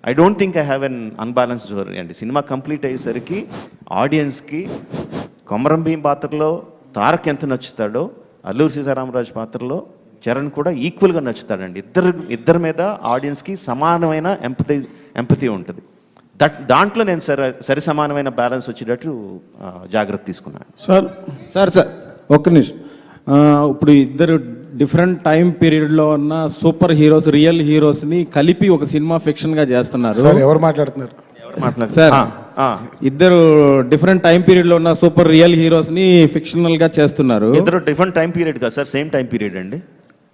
I don't think I have an unbalance story అండి. సినిమా కంప్లీట్ అయ్యేసరికి ఆడియన్స్కి కొమరం భీం పాత్రలో తారక్ ఎంత నచ్చుతాడో అల్లూరి సీతారామరాజు పాత్రలో చరణ్ కూడా ఈక్వల్గా నచ్చుతాడండి. ఇద్దరి మీద ఆడియన్స్కి సమానమైన ఎంపతి ఉంటుంది. దాంట్లో నేను సరి సమానమైన బ్యాలెన్స్ వచ్చేటట్టు జాగ్రత్త తీసుకున్నాను. సార్ ఒక్క నిమిషం. ఇప్పుడు ఇద్దరు డిఫరెంట్ టైం పీరియడ్లో ఉన్న సూపర్ హీరోస్, రియల్ హీరోస్ని కలిపి ఒక సినిమా ఫిక్షన్గా చేస్తున్నారు. ఎవరు మాట్లాడుతున్నారు? సార్ ఇద్దరు డిఫరెంట్ టైం పీరియడ్లో ఉన్న సూపర్ రియల్ హీరోస్ని ఫిక్షనల్గా చేస్తున్నారు. ఇద్దరు డిఫరెంట్ టైం పీరియడ్ కాదు సార్, సేమ్ టైం పీరియడ్ అండి.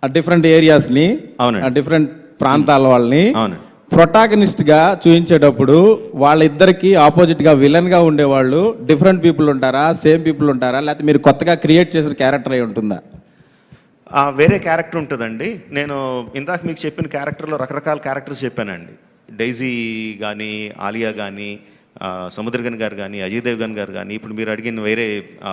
డిఫరెంట్ ఏరియాస్ని, అవునండి, డిఫరెంట్ ప్రాంతాల వాళ్ళని అవునండి ప్రొటాగనిస్ట్గా చూపించేటప్పుడు వాళ్ళిద్దరికి ఆపోజిట్గా విలన్గా ఉండేవాళ్ళు డిఫరెంట్ పీపుల్ ఉంటారా, సేమ్ పీపుల్ ఉంటారా, లేకపోతే మీరు కొత్తగా క్రియేట్ చేసిన క్యారెక్టర్ అయి ఉంటుందా? వేరే క్యారెక్టర్ ఉంటుందండి. నేను ఇందాక మీకు చెప్పిన క్యారెక్టర్లో రకరకాల క్యారెక్టర్స్ చెప్పానండి. డైజీ కానీ, ఆలియా కానీ, సముద్రగన్ గారు కానీ, అజయ్ దేవ్గన్ గారు కానీ, ఇప్పుడు మీరు అడిగిన వేరే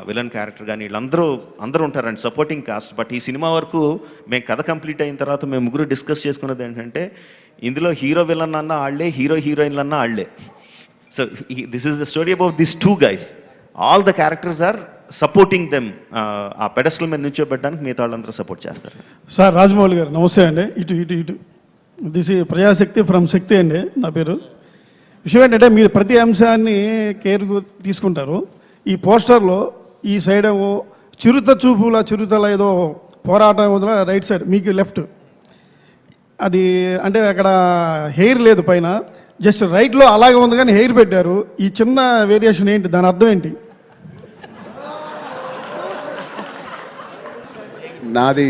విలన్ క్యారెక్టర్ కానీ, వీళ్ళందరూ ఉంటారండి సపోర్టింగ్ కాస్ట్. బట్ ఈ సినిమా వరకు మేము కథ కంప్లీట్ అయిన తర్వాత మేము ముగ్గురు డిస్కస్ చేసుకున్నది ఏంటంటే, ఇందులో హీరో విలన్ అన్న ఆళ్లే, హీరో హీరోయిన్లు అన్న ఆళ్లే. So this is the story about this two guys. All the characters are supporting them. ఆ పెడస్టల్ మీద నుంచోబెట్టడానికి మిగతా వాళ్ళందరూ సపోర్ట్ చేస్తారు. సార్ రాజమౌళి గారు నమస్తే అండి. ఇటు దిస్ ఈ ప్రజాశక్తి ఫ్రమ్ శక్తి అండి నా పేరు. విషయం ఏంటంటే మీరు ప్రతి అంశాన్ని కేర్ తీసుకుంటారు. ఈ పోస్టర్లో ఈ సైడ్ ఏమో చిరుతల ఏదో పోరాటం వదిన రైట్ సైడ్ మీకు లెఫ్ట్, అది అంటే అక్కడ హెయిర్ లేదు పైన, జస్ట్ రైట్లో అలాగే ఉంది కానీ హెయిర్ పెట్టారు. ఈ చిన్న వేరియేషన్ ఏంటి, దాని అర్థం ఏంటి? నాది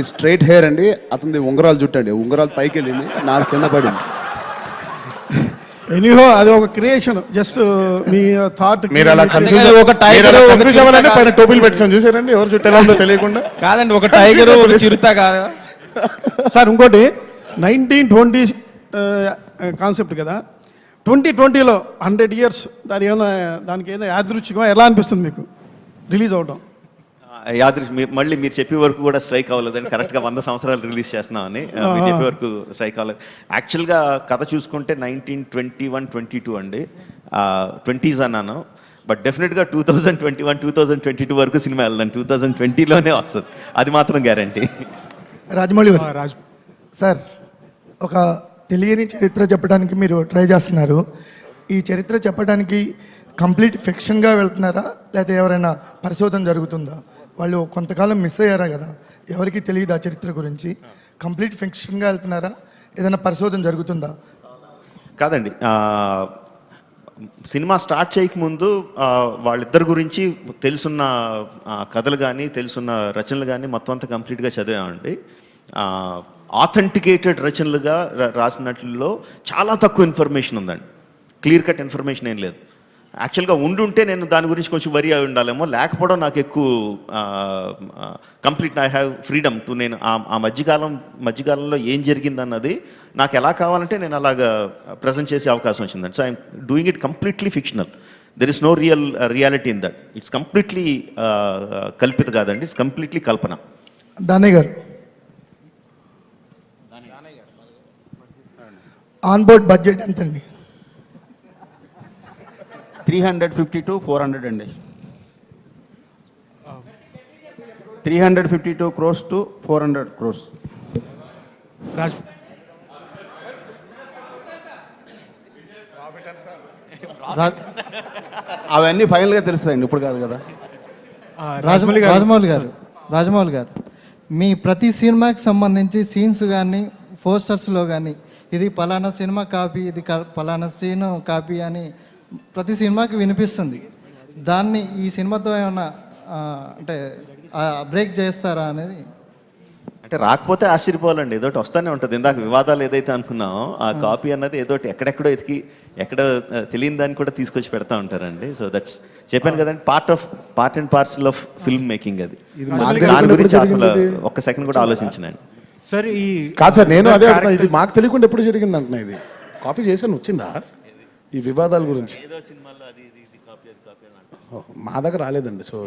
స్ట్రైట్ హెయిర్ అండి, అతనిది ఉంగరాలు జుట్టు అండి. ఉంగరాలు పైకి వెళ్ళింది, నాది కింద పడింది. ఎనీహో అది ఒక క్రియేషన్, జస్ట్ మీ థాట్. మీరు అలా పైన టోపీలు పెట్టాను చూసారండి, ఎవరు చుట్టూ ఎలా ఉందో తెలియకుండా. కాదండి, ఒక టైగర్ ఒక చిరుత కాదా సార్? ఇంకోటి 1920 కాన్సెప్ట్ కదా, 2020లో 100 years, దానికి ఏదైనా యాదృచ్ఛికమా, ఎలా అనిపిస్తుంది మీకు రిలీజ్ అవడం? మళ్ళీ మీరు చెప్పే వరకు కూడా స్ట్రైక్ అవ్వలేదని, కరెక్ట్గా 100 సంవత్సరాలు రిలీజ్ చేస్తున్నామని మీరు చెప్పే వరకు స్ట్రైక్ అవ్వలేదు. యాక్చువల్గా కథ చూసుకుంటే 1921-22 అండి, 20s అన్నాను. బట్ డెఫినెట్గా 2021-2022 వరకు సినిమా వెళ్దాం, 2020లోనే వస్తుంది, అది మాత్రం గ్యారంటీ. రాజమౌళి సార్, ఒక తెలియని చరిత్ర చెప్పడానికి మీరు ట్రై చేస్తున్నారు. ఈ చరిత్ర చెప్పడానికి కంప్లీట్ ఫిక్షన్గా వెళ్తున్నారా, లేకపోతే ఎవరైనా పరిశోధన జరుగుతుందా? వాళ్ళు కొంతకాలం మిస్ అయ్యారా కదా, ఎవరికి తెలియదు ఆ చరిత్ర గురించి. కంప్లీట్ ఫిక్షన్గా వెళ్తున్నారా, ఏదైనా పరిశోధన జరుగుతుందా? కాదండి, సినిమా స్టార్ట్ చేయకముందు వాళ్ళిద్దరి గురించి తెలుసున్న కథలు కానీ, తెలుసున్న రచనలు కానీ మొత్తం అంతా కంప్లీట్గా చదివామండి. ఆథెంటికేటెడ్ రచనలుగా రాసినట్లో చాలా తక్కువ ఇన్ఫర్మేషన్ ఉందండి, క్లియర్ కట్ ఇన్ఫర్మేషన్ ఏం లేదు. యాక్చువల్గా ఉండుంటే నేను దాని గురించి కొంచెం వరి అయి ఉండాలేమో, లేకపోవడం నాకు ఎక్కువ complete I have freedom to, నేను ఆ మధ్యకాలంలో ఏం జరిగిందన్నది నాకు ఎలా కావాలంటే నేను అలాగా ప్రజెంట్ చేసే అవకాశం వచ్చిందండి. So I'm doing it completely fictional. There is no reality in that. It's completely కల్పిత కాదండి, ఇట్స్ కంప్లీట్లీ కల్పన. దానయ్య గారు, ఆన్ బోర్డ్ బడ్జెట్ ఎంతండి? 350 to 400 అండి. 352 crores to 400 crores. అవన్నీ ఫైనల్గా తెలుస్తాయండి, ఇప్పుడు కాదు కదా. రాజమౌళి గారు, మీ ప్రతి సినిమాకి సంబంధించి సీన్స్ కానీ, పోస్టర్స్లో కానీ ఇది పలానా సినిమా కాపీ, ఇది పలానా సీన్ కాపీ అని ప్రతి సినిమాకి వినిపిస్తుంది. దాన్ని ఈ సినిమాతో ఏమన్నా అంటే బ్రేక్ చేస్తారా అనేది? అంటే రాకపోతే ఆశ్చర్యపోవాలండి, ఏదోటి వస్తూనే ఉంటుంది. ఇందాక వివాదాలు ఏదైతే అనుకున్నామో ఆ కాపీ అన్నది ఏదోటి ఎక్కడెక్కడో ఎతికి ఎక్కడ తెలియని దాన్ని కూడా తీసుకొచ్చి పెడతా ఉంటారండి. సో దట్స్ చెప్పాను కదండి, part and parcel of film making. అది దాని గురించి అసలు ఒక్క సెకండ్ కూడా ఆలోచించినండి సార్. ఈ కాదు సార్, నేను అదే ఇది మాకు తెలియకుండా ఎప్పుడు జరిగింది అంటున్నా. ఇది కాపీ చేసాను వచ్చిందా ఈ వివాదాల గురించి? మా దగ్గర రాలేదండి. సో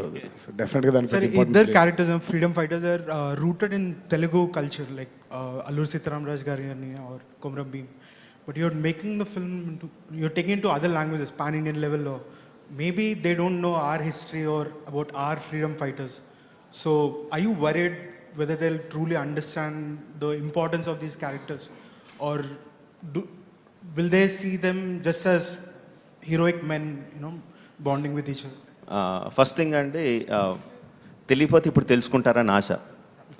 డెఫినెట్గా దాని సార్, ఇద్దరు characters freedom fighters are rooted in Telugu culture, like Alluri Sitaramaraju గారి or Komaram Bheem. But you're making the film you're taking to other languages, pan Indian లెవెల్లో. Maybe they don't know our history or about our freedom fighters. So are you worried whether they'll truly understand the importance of these characters, or will they see them just as heroic men, bonding with each other? First thing అండి, తెలియపోతే ఇప్పుడు తెలుసుకుంటారని ఆశ.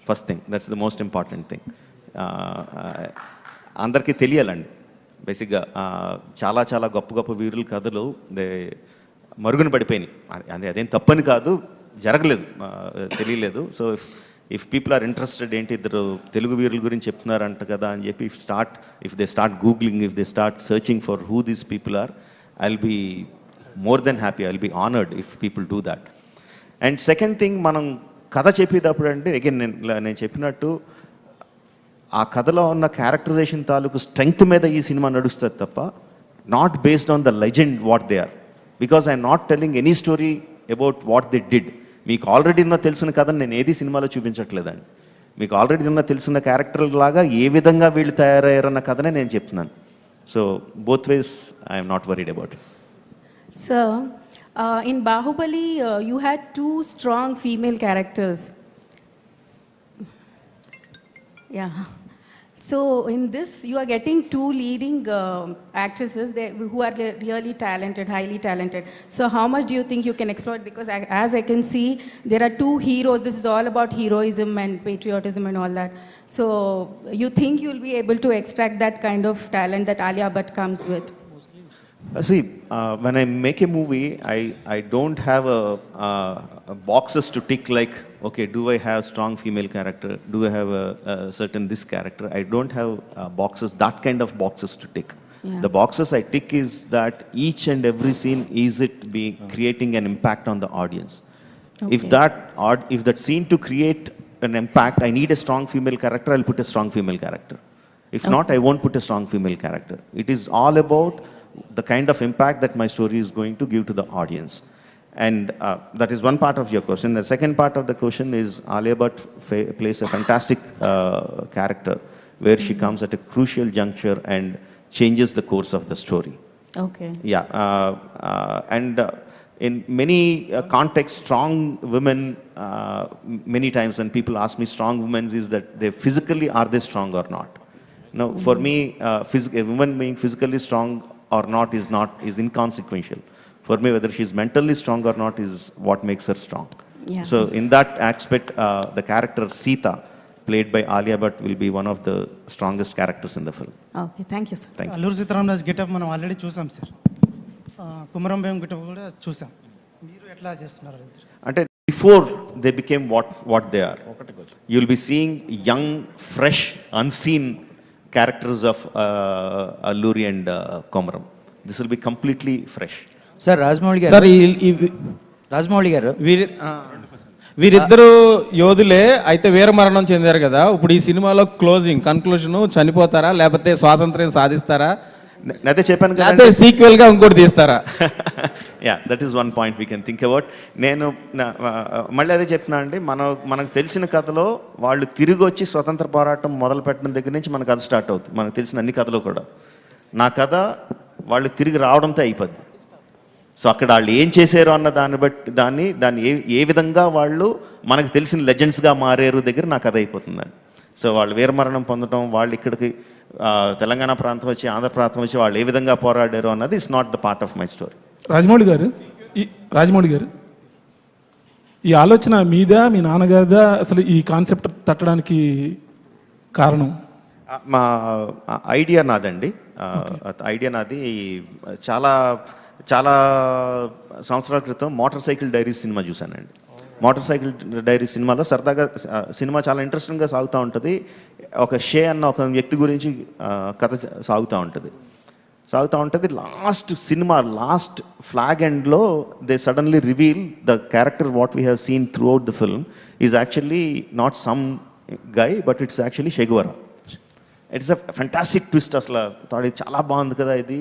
First thing, that's the most important thing. అందరికీ తెలియాలండి బేసిక్గా. చాలా చాలా గొప్ప గొప్ప వీరుల కథలు మరుగున పడిపోయినాయి. అదేం తప్పని కాదు, జరగలేదు, తెలియలేదు. So if people are interested, ఏంటి ఇద్దరు తెలుగు వీరుల గురించి చెప్తున్నారంట కదా అని చెప్పి if they start googling, if they start searching for who these people are, I will be more than happy, I will be honoured if people do that. And second thing, మనం కథ చెప్పేటప్పుడు అంటే అగైన్ నేను చెప్పినట్టు ఆ కథలో ఉన్న characterisation తాలూకు స్ట్రెంగ్త్ మీద ఈ సినిమా నడుస్తుంది తప్ప not based on the legend what they are. Because I'm not telling any story about what they did. మీకు ఆల్రెడీ ఉన్న తెలిసిన కథను నేను ఏది సినిమాలో చూపించట్లేదండి. మీకు ఆల్రెడీ ఉన్న తెలిసిన క్యారెక్టర్ లాగా ఏ విధంగా వీళ్ళు తయారయ్యారన్న కథనే నేను చెప్తున్నాను. So both ways I'm not worried about it. Sir, in Bahubali, you had two strong female characters. Yeah. So in this, you are getting two leading actresses who are really talented, highly talented. So how much do you think you can exploit? Because as I can see, there are two heroes. This is all about heroism and patriotism and all that. So you think you'll be able to extract that kind of talent that Alia Bhatt comes with? See, when I make a movie, I don't have boxes to tick like, okay, do I have strong female character? Do I have a certain this character? I don't have boxes, that kind of boxes to tick. Yeah. The boxes I tick is that each and every scene, is it creating an impact on the audience? Okay. If that scene to create an impact, I need a strong female character, I'll put a strong female character. If not, I won't put a strong female character. It is all about the kind of impact that my story is going to give to the audience. And that is one part of your question. The second part of the question is Alia Bhatt plays a fantastic character where she comes at a crucial juncture and changes the course of the story. Okay. Yeah. In many contexts, strong women, many times when people ask me strong women, is that they physically, are they strong or not? No, for me, a woman being physically strong or not is inconsequential. For me, whether she's mentally strong or not is what makes her strong. Yeah. So in that aspect, the character Sita, played by Alia Bhatt, will be one of the strongest characters in the film. Okay, thank you, sir. Thank you. Alluri Sitaramaraju getup మనం already చూసాం sir. Komaram Bhim getup కూడా చూసాం. మీరు ఎట్లా చేస్తున్నారు? అంటే before they became what they are, you'll be seeing young, fresh, unseen characters of Alluri and Komaram. This will be completely fresh. Sir Rajamouli గారు, sir Rajamouli గారు, వీరిద్దరు యోధులే అయితే వీరమరణం చెందారు కదా. ఇప్పుడు ఈ సినిమాలో కన్క్లూజన్ చనిపోతారా లేకపోతే స్వాతంత్ర్యం సాధిస్తారా? అదే చెప్పాను కదా, అదే సీక్వెల్ గా ఇంకోటి తీస్తారా? Yeah, that is one point we can think about. నేను మళ్ళీ అదే చెప్తున్నా అండి, మనకు తెలిసిన కథలో వాళ్ళు తిరిగి వచ్చి స్వతంత్ర పోరాటం మొదలు పెట్టడం దగ్గర నుంచి మన కథ స్టార్ట్ అవుతుంది. మనకు తెలిసిన అన్ని కథలు కూడా నా కథ వాళ్ళు తిరిగి రావడంతో అయిపోద్ది. సో అక్కడ వాళ్ళు ఏం చేశారు అన్న దాన్ని బట్టి దాన్ని ఏ విధంగా వాళ్ళు మనకు తెలిసిన లెజెండ్స్గా మారారు దగ్గర నా కథ అయిపోతుందండి. సో వాళ్ళు వీరమరణం పొందడం, వాళ్ళు ఇక్కడికి తెలంగాణ ప్రాంతం వచ్చి ఆంధ్ర ప్రాంతం వచ్చి వాళ్ళు ఏ విధంగా పోరాడారు అన్నది is not the part of my story. Rajamouli గారు, ఈ ఆలోచన మీద మీ నాన్నగారిదా అసలు ఈ కాన్సెప్ట్ తట్టడానికి కారణం? మా ఐడియా నాదండి. ఐడియా నాది. చాలా చాలా సంవత్సరాల క్రితం మోటార్ సైకిల్ డైరీస్ సినిమా చూశానండి. మోటార్ సైకిల్ డైరీస్ సినిమాలో సరదాగా సినిమా చాలా ఇంట్రెస్టింగ్గా సాగుతూ ఉంటుంది. ఒక షే అన్న ఒక వ్యక్తి గురించి కథ సాగుతూ ఉంటుంది. లాస్ట్ ఫ్లాగ్ ఎండ్లో they suddenly reveal the character what we have seen through out the film is actually not some guy, but it's actually షెగువరా. It's a fantastic twist. అసలు చాలా బాగుంది కదా ఇది,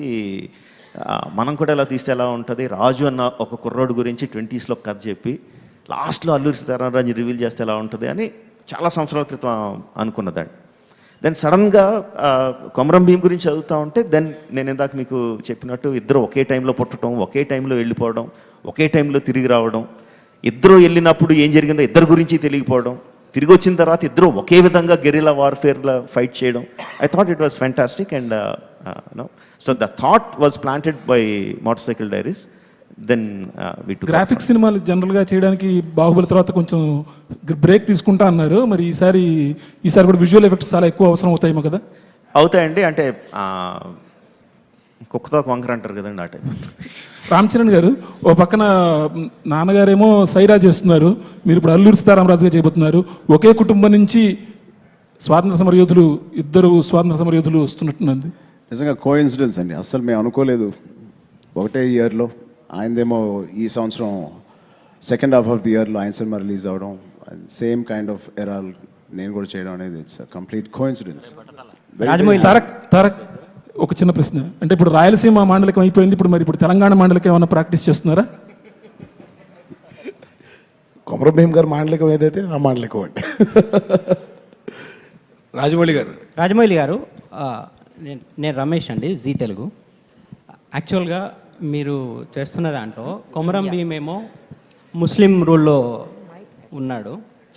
మనం కూడా ఎలా తీస్తే ఎలా ఉంటుంది. రాజు అన్న ఒక కుర్రోడు గురించి 20s కథ చెప్పి లాస్ట్లో అల్లూరి సీతారామరాజు రివీల్ చేస్తే ఎలా ఉంటుంది అని చాలా సంవత్సరాల క్రితం అనుకున్నదండి. దెన్ సడన్గా కొమరం భీం గురించి చదువుతూ ఉంటే నేను ఇందాక మీకు చెప్పినట్టు ఇద్దరు ఒకే టైంలో పుట్టడం, ఒకే టైంలో వెళ్ళిపోవడం, ఒకే టైంలో తిరిగి రావడం, ఇద్దరు వెళ్ళినప్పుడు ఏం జరిగిందో ఇద్దరు గురించి తెలియకపోవడం, తిరిగి వచ్చిన తర్వాత ఇద్దరు ఒకే విధంగా గెరిలా వార్ఫేర్లో ఫైట్ చేయడం. I thought it was fantastic. And so the thought was planted by motorcycle diaries. Then graphics సినిమాలు జనరల్గా చేయడానికి బాహుబలి తర్వాత కొంచెం బ్రేక్ తీసుకుంటా అన్నారు. మరి ఈసారి కూడా విజువల్ ఎఫెక్ట్స్ చాలా ఎక్కువ అవసరం అవుతాయేమో కదా? అవుతాయండి. అంటే కుక్కతో వంకర అంటారు కదండి, ఆ టైం. రామ్ చరణ్ గారు ఓ పక్కన నాన్నగారేమో సైరా చేస్తున్నారు, మీరు ఇప్పుడు అల్లూరి సీతారామరాజుగా చేయబోతున్నారు. ఒకే కుటుంబం నుంచి ఇద్దరు స్వాతంత్ర సమరయోధులు వస్తున్నట్టున్నది. నిజంగా కోఇన్సిడెన్స్ అండి, అస్సలు మేము అనుకోలేదు. ఒకటే ఇయర్లో ఆయనదేమో ఈ సంవత్సరం సెకండ్ హాఫ్ ఆఫ్ ది ఇయర్లో ఆయన సినిమా రిలీజ్ అవ్వడం, సేమ్ కైండ్ ఆఫ్ ఎరాల్ నేను కూడా చేయడం అనేది ఇట్స్ కంప్లీట్ కోఇన్సిడెన్స్. తారక్ ఒక చిన్న ప్రశ్న, అంటే ఇప్పుడు రాయలసీమ మాండలికం అయిపోయింది, ఇప్పుడు తెలంగాణ మాండలికం ఏమైనా ప్రాక్టీస్ చేస్తున్నారా? కొమరం భీమ్ గారు మాండలికం ఏదైతే ఆ మాండలికం అంటే. రాజమౌళి గారు నేను రమేష్ అండి, జీ తెలుగు. యాక్చువల్గా మీరు చేస్తున్న దాంట్లో కొమరం భీమ్ ఏమో ముస్లిం రూల్లో ఉన్నాడు,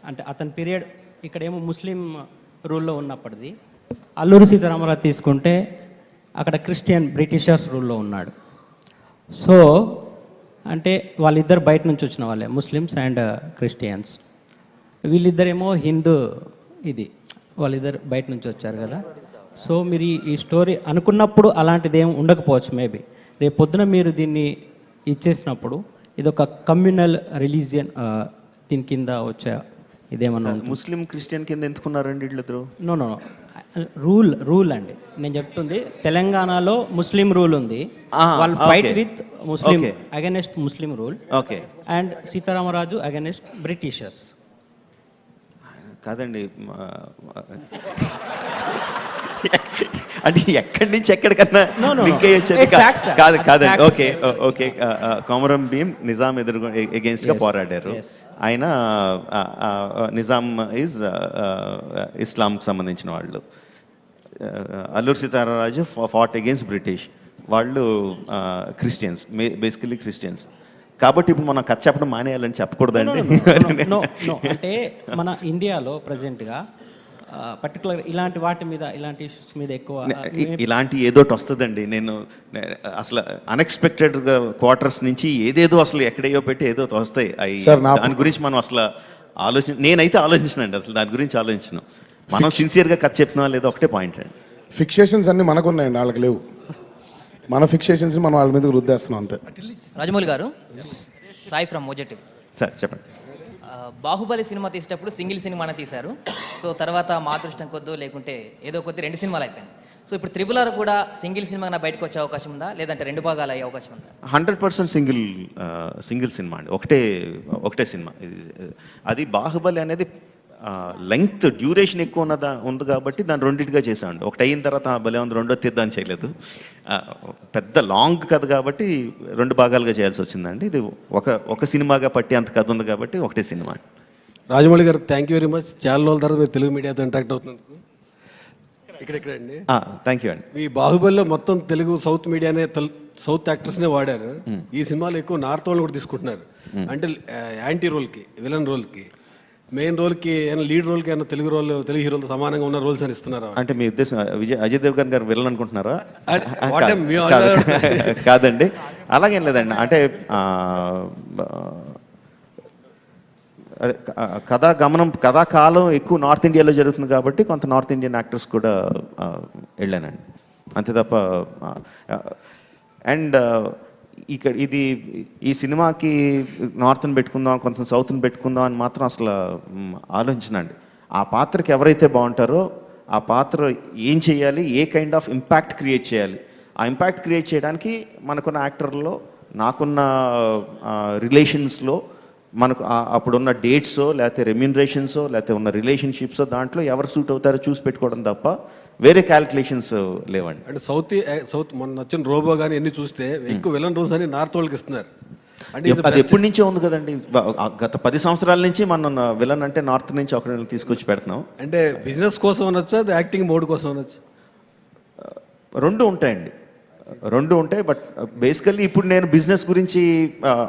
అంటే అతని పీరియడ్ ఇక్కడేమో ముస్లిం రూల్లో ఉన్నప్పటిది. అల్లూరి సీతారామరాజు తీసుకుంటే అక్కడ క్రిస్టియన్ బ్రిటిషర్స్ రూల్లో ఉన్నాడు. సో అంటే వాళ్ళిద్దరు బయట నుంచి వచ్చిన వాళ్ళే, ముస్లిమ్స్ అండ్ క్రిస్టియన్స్. వీళ్ళిద్దరేమో హిందూ, వాళ్ళిద్దరు బయట నుంచి వచ్చారు కదా. సో మీరు ఈ స్టోరీ అనుకున్నప్పుడు అలాంటిది ఏం ఉండకపోవచ్చు మేబీ. రేపు పొద్దున మీరు దీన్ని ఇచ్చేసినప్పుడు ఇది ఒక కమ్యూనల్ రిలీజియన్ దీని కింద వచ్చే ఇదేమన్నా ముస్లిం క్రిస్టియన్ కింద ఎందుకున్నారండి వీళ్ళిద్దరు? నో రూల్ అండి నేను చెప్తుంది. తెలంగాణలో ముస్లిం రూల్ ఉంది, వాళ్ళు fight with Muslim against Muslim rule. Okay. And Sitaramaraju against Britishers. కాదండి, అంటే ఎక్కడి నుంచి ఎక్కడికన్నా కాదండి. ఓకే. కొమరం భీమ్ నిజాం ఎగెన్స్ట్ గా పోరాడారు. ఆయన నిజాం ఈజ్ ఇస్లాంకి సంబంధించిన వాళ్ళు. Alluri Sitaramaraju fought against British, వాళ్ళు క్రిస్టియన్స్, బేసికలీ క్రిస్టియన్స్. కాబట్టి ఇప్పుడు మనం కథ చెప్పడం మానేయాలని చెప్పకూడదండి. అంటే మన ఇండియాలో ప్రజెంట్గా పర్టికులర్ ఇలాంటి వాటి మీద, ఇలాంటి ఇష్యూస్ మీద ఎక్కువ ఇలాంటి ఏదోటి వస్తుందండి. నేను అసలు అన్ఎక్స్పెక్టెడ్గా క్వార్టర్స్ నుంచి ఏదేదో అసలు ఎక్కడేయో పెట్టి ఏదో వస్తాయి. దాని గురించి మనం అసలు నేనైతే ఆలోచించినండి, అసలు దాని గురించి ఆలోచించను. మనం సిన్సియర్గా కథ చెప్తున్నా లేదో ఒకటే పాయింట్ అండి. ఫిక్సేషన్స్ అన్నీ మనకున్నాయండి, వాళ్ళకి లేవు. మన ఫిక్సేషన్స్ మనం వాళ్ళ మీద రుద్దేస్తున్నాం అంతే. రాజమౌళి గారు, సాయి ఫ్రమ్ మోజెటివ్. సార్ చెప్పండి. బాహుబలి సినిమా తీసేటప్పుడు సింగిల్ సినిమానే తీశారు. సో తర్వాత మా అదృష్టం కొద్దో లేకుంటే ఏదో కొద్ది 2 సినిమాలు అయిపోయింది. సో ఇప్పుడు త్రిబుల్ ఆర్ కూడా సింగిల్ సినిమాగా బయటకు వచ్చే అవకాశం ఉందా, లేదంటే 2 భాగాలు అయ్యే అవకాశం ఉందా? 100% సింగిల్ సినిమా అండి, ఒకటే సినిమా. అది బాహుబలి అనేది లెంగ్త్ డ్యూరేషన్ ఎక్కువ ఉంది కాబట్టి దాన్ని రెండింటిగా చేసామండి. ఒకటి అయిన తర్వాత భలే ఉంది రెండో తీద్దాన్ని చేయలేదు. పెద్ద లాంగ్ కథ కాబట్టి 2 భాగాలుగా చేయాల్సి వచ్చిందండి. ఇది ఒక సినిమాగా పట్టి అంత కథ ఉంది కాబట్టి ఒకటే సినిమా. రాజమౌళి గారు థ్యాంక్ యూ వెరీ మచ్. చాలా రోజుల తర్వాత మీరు తెలుగు మీడియాతో ఇంటరాక్ట్ అవుతున్నందుకు. ఇక్కడండి థ్యాంక్ యూ అండి. మీ బాహుబలిలో మొత్తం తెలుగు సౌత్ మీడియానే, సౌత్ యాక్టర్స్నే వాడారు. ఈ సినిమాలో ఎక్కువ నార్త్ వాళ్ళు కూడా తీసుకుంటున్నారు. అంటే యాంటీ రోల్కి, విలన్ రోల్కి, మెయిన్ రోల్కి, లీడ్ రోల్కి ఏమైనా తెలుగు హీరోలతో సమానంగా ఉన్న రోల్స్ అని ఇస్తున్నారు. అంటే మీ ఉద్దేశం అజయ్ దేవగన్ గారు విలన్ అనుకుంటున్నారా? కాదండి, అలాగేం లేదండి. అంటే కథాకాలం ఎక్కువ నార్త్ ఇండియాలో జరుగుతుంది కాబట్టి కొంత నార్త్ ఇండియన్ యాక్టర్స్ కూడా వెళ్ళానండి, అంతే తప్ప. అండ్ ఇక్కడ ఈ సినిమాకి నార్త్ని పెట్టుకుందాం, కొంచెం సౌత్ని పెట్టుకుందాం అని మాత్రం అసలు ఆలోచించనండి. ఆ పాత్రకి ఎవరైతే బాగుంటారో ఆ పాత్ర ఏం చేయాలి, ఏ కైండ్ ఆఫ్ ఇంపాక్ట్ క్రియేట్ చేయాలి, ఆ ఇంపాక్ట్ క్రియేట్ చేయడానికి మనకున్న యాక్టర్లో, నాకున్న రిలేషన్స్లో, మనకు అప్పుడున్న డేట్సో లేకపోతే రెమ్యూనరేషన్సో లేకపోతే ఉన్న రిలేషన్షిప్సో దాంట్లో ఎవరు సూట్ అవుతారో చూసి పెట్టుకోవడం తప్ప వేరే క్యాలిక్యులేషన్స్ లేవండి. అంటే సౌత్ మొన్న వచ్చిన రోబో కానీ ఎన్ని చూస్తే ఎక్కువ విలన్ రోల్స్ అని నార్త్ వాళ్ళకి ఇస్తున్నారు. అంటే అది ఎప్పటి నుంచో ఉంది కదండి, గత 10 సంవత్సరాల నుంచి మనం విలన్ అంటే నార్త్ నుంచి ఒకరిని తీసుకొచ్చి పెడుతున్నాం. అంటే బిజినెస్ కోసం అనొచ్చా, యాక్టింగ్ మోడ్ కోసం అనొచ్చు? 2 ఉంటాయండి. రెండు ఉంటాయి. బట్ బేసికల్లీ ఇప్పుడు నేను బిజినెస్ గురించి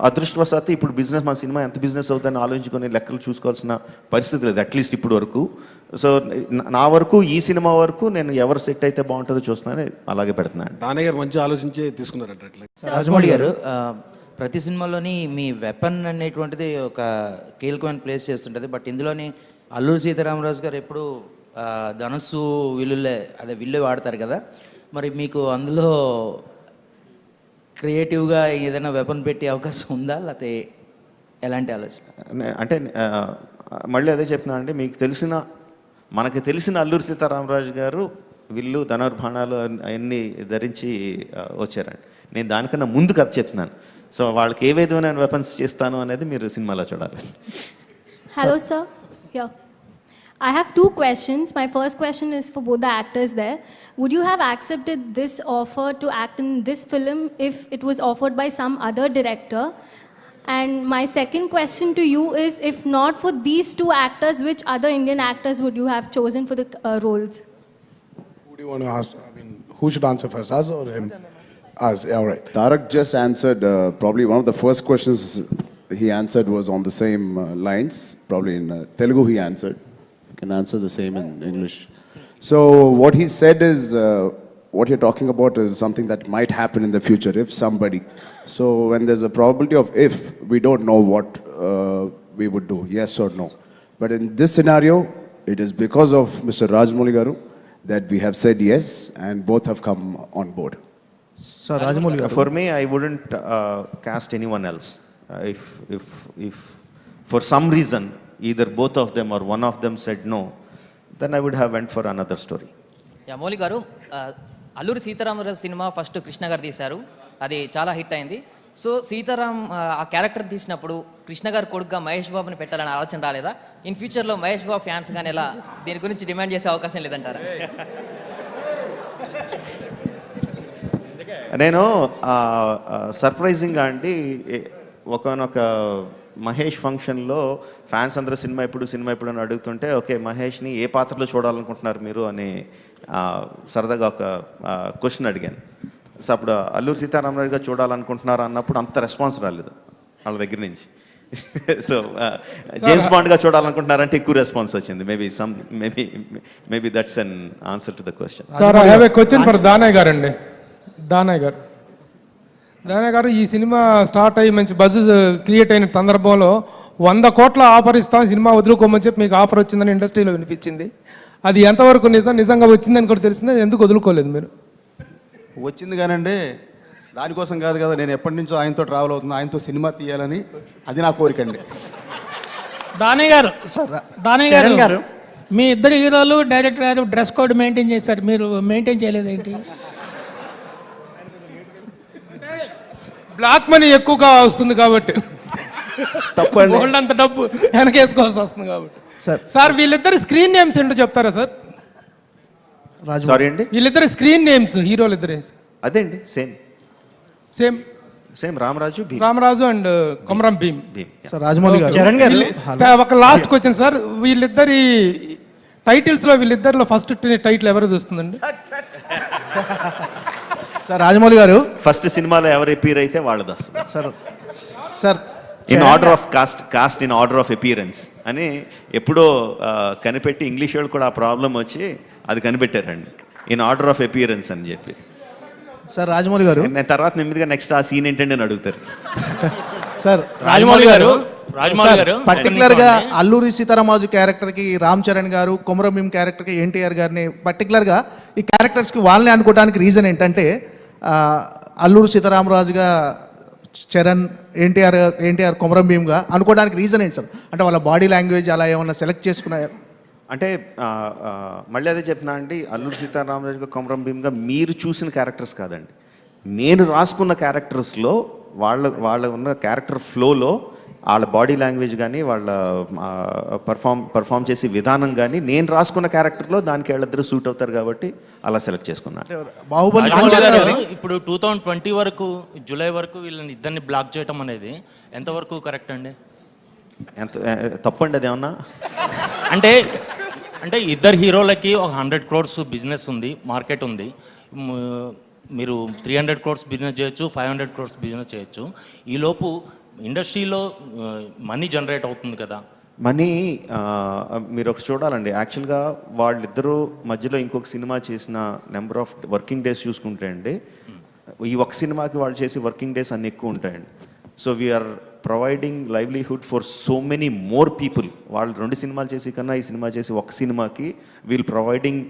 అదృష్టవశాత్తు ఇప్పుడు బిజినెస్ మన సినిమా ఎంత బిజినెస్ అవుతుందని ఆలోచించుకొని లెక్కలు చూసుకోవాల్సిన పరిస్థితి లేదు అట్లీస్ట్ ఇప్పుడు వరకు. సో నా వరకు ఈ సినిమా వరకు నేను ఎవరు సెట్ అయితే బాగుంటుందో చూస్తున్నాను, అలాగే పెడుతున్నాను. దానయ్య గారు మంచి ఆలోచించి తీసుకున్నారంట అట్లా. రాజమౌళి గారు, ప్రతి సినిమాలోని మీ వెపన్ అనేటువంటిది ఒక కీలకమైన ప్లేస్ చేస్తుంటుంది. బట్ ఇందులోని అల్లూరి సీతారామరాజు గారు ఎప్పుడు ధనస్సు విల్లు వాడతారు కదా, మరి మీకు అందులో క్రియేటివ్గా ఏదైనా వెపన్ పెట్టే అవకాశం ఉందా, లేకపోతే ఎలాంటి ఆలోచన? అంటే మళ్ళీ అదే చెప్తున్నా అండి, మనకి తెలిసిన అల్లూరి సీతారామరాజు గారు విల్లు ధనుర్బాణాలు అవన్నీ ధరించి వచ్చారండి. నేను దానికన్నా ముందు కథ చెప్తున్నాను. సో వాళ్ళకి ఏ విధమైన వెపన్స్ చేస్తాను అనేది మీరు సినిమాలో చూడాలి. Hello sir, yeah. I have two questions. My first question is for both the actors there. Would you have accepted this offer to act in this film if it was offered by some other director? And my second question to you is, if not for these two actors, which other Indian actors would you have chosen for the roles? Who do you want to ask? I mean, who should answer first, us or him? Us, yeah, all right. Tarak just answered, probably one of the first questions he answered was on the same lines. Probably in Telugu he answered. You can answer the same in English. So what he said is, what you're talking about is something that might happen in the future if somebody. So when there's a probability of if, we don't know what we would do, yes or no. But in this scenario, it is because of Mr. Rajamouli Garu that we have said yes, and both have come on board. So Rajamouli Garu, For me, I wouldn't cast anyone else. If for some reason either both of them or one of them said no, then I would have went for another story. Yeah Mouli గారు, Alluri Sitaramaraju cinema first Krishna గారు తీశారు, అది చాలా hit అయింది. So Sitaram ఆ character తీసినప్పుడు కృష్ణ గారు కొడుకుగా మహేష్ బాబుని పెట్టాలని ఆలోచన రాలేదా? ఇన్ ఫ్యూచర్లో మహేష్ బాబు ఫ్యాన్స్ కానీ ఎలా దీని గురించి డిమాండ్ చేసే అవకాశం లేదంటారా? నేను సర్ప్రైజింగ్గా అండి ఒకనొక మహేష్ ఫంక్షన్లో ఫ్యాన్స్ అందరూ సినిమా ఎప్పుడు అని అడుగుతుంటే, ఓకే మహేష్ని ఏ పాత్రలో చూడాలనుకుంటున్నారు మీరు అని సరదాగా ఒక క్వశ్చన్ అడిగాను. సో అప్పుడు అల్లూరి సీతారామరాజు గారు చూడాలనుకుంటున్నారు అన్నప్పుడు అంత రెస్పాన్స్ రాలేదు వాళ్ళ దగ్గర నుంచి. సో జేమ్స్ బాండ్గా చూడాలనుకుంటున్నారంటే ఎక్కువ రెస్పాన్స్ వచ్చింది. Maybe that's an answer to the question. Sir I have a question for Danayya గారు అండి. దానయ్య గారు, ఈ సినిమా స్టార్ట్ అయ్యి మంచి బజ్ క్రియేట్ అయిన సందర్భంలో 100 కోట్ల ఆఫర్ ఇస్తాం సినిమా వదులుకోమని చెప్పి మీకు ఆఫర్ వచ్చిందని ఇండస్ట్రీలో వినిపించింది. అది ఎంతవరకు నిజంగా వచ్చిందని కూడా తెలిసింది, ఎందుకు వదులుకోలేదు మీరు? వచ్చింది కానండి, దానికోసం కాదు కదా, నేను ఎప్పటి నుంచో ఆయనతో ట్రావెల్ అవుతున్నా, ఆయనతో సినిమా తీయాలని, అది నా కోరికండి. దానయ్య గారు, మీ ఇద్దరు హీరోలు డైరెక్టర్ గారు డ్రెస్ కోడ్ మెయింటైన్ చేశారు, మీరు మెయింటైన్ చేయలేదేంటి? బ్లాక్ మనీ ఎక్కువగా వస్తుంది కాబట్టి, అంత డబ్బు వెనకేసుకోవాల్సి వస్తుంది కాబట్టి. సార్ వీళ్ళిద్దరు స్క్రీన్ నేమ్స్ ఏంటో చెప్తారా సార్? సారీ అండి, వీళ్ళిద్దరు స్క్రీన్ నేమ్స్ హీరోలు ఇద్దరే. అదే అండి, సేమ్ రామరాజు అండ్ కొమరం భీమ్. రాజమౌళి గారు, చరణ్ గారు, ఒక లాస్ట్ క్వశ్చన్ సార్, వీళ్ళిద్దరి టైటిల్స్ లో వీళ్ళిద్దరిలో ఫస్ట్ టైటిల్ ఎవరు వస్తుందండి? సార్ రాజమౌళి గారు, ఫస్ట్ సినిమాలో ఎవరు అపీర్ అయితే వాళ్ళది వస్తుంది sir. In order of cost in order of appearance అని ఎప్పుడో కనిపెట్టి ఇంగ్లీష్ వాళ్ళు కూడా ఆ ప్రాబ్లం వచ్చి అది కనిపెట్టారండి, ఇన్ ఆర్డర్ ఆఫ్ అపీరెన్స్ అని చెప్పి. సార్ రాజమౌళి గారు, నేను తర్వాత నెమ్మదిగా నెక్స్ట్ ఆ సీన్ ఏంటండి అని అడుగుతారు. సార్ రాజమౌళి గారు, పర్టికులర్ గా అల్లూరి సీతారామరాజు క్యారెక్టర్ కి రామ్ చరణ్ గారు, కొమరం భీమ్ క్యారెక్టర్ కి ఎన్టీఆర్ గారిని పర్టికులర్ గా ఈ క్యారెక్టర్స్ కి వాళ్ళని అనుకోవడానికి రీజన్ ఏంటంటే, అల్లూరి సీతారామరాజుగా చరణ్, ఎన్టీఆర్ కొమరం భీమ్గా అనుకోవడానికి రీజన్ ఏంటి సార్? అంటే వాళ్ళ బాడీ లాంగ్వేజ్ అలా ఏమన్నా సెలెక్ట్ చేసుకున్నాయా? అంటే మళ్ళీ అదే చెప్తున్నా అండి, అల్లూరి సీతారామరాజుగా కొమరం భీమ్గా మీరు చూసిన క్యారెక్టర్స్ కాదండి, నేను రాసుకున్న క్యారెక్టర్స్లో వాళ్ళ ఉన్న క్యారెక్టర్ ఫ్లోలో వాళ్ళ బాడీ లాంగ్వేజ్ కానీ వాళ్ళ పర్ఫామ్ చేసే విధానం కానీ నేను రాసుకున్న క్యారెక్టర్లో దానికి వాళ్ళిద్దరు సూట్ అవుతారు కాబట్టి అలా సెలెక్ట్ చేసుకున్నాను. ఇప్పుడు 2020 వరకు జూలై వరకు వీళ్ళని ఇద్దరిని బ్లాక్ చేయటం అనేది ఎంతవరకు కరెక్ట్ అండి? తప్పండి అది ఏమన్నా? అంటే ఇద్దరు హీరోలకి ఒక 100 crores బిజినెస్ ఉంది, మార్కెట్ ఉంది. మీరు 300 crores బిజినెస్ చేయొచ్చు, 500 crores బిజినెస్ చేయొచ్చు. ఈలోపు ఇండస్ట్రీలో మనీ జనరేట్ అవుతుంది కదా. మనీ మీరు ఒకటి చూడాలండి, యాక్చువల్గా వాళ్ళిద్దరూ మధ్యలో ఇంకొక సినిమా చేసిన నెంబర్ ఆఫ్ వర్కింగ్ డేస్ చూసుకుంటే అండి, ఈ ఒక సినిమాకి వాళ్ళు చేసే వర్కింగ్ డేస్ అన్ని ఎక్కువ ఉంటాయండి. So we're providing livelihood for so many more people. వాళ్ళు 2 సినిమాలు చేసి కన్నా ఈ సినిమా చేసి ఒక సినిమాకి we'll providing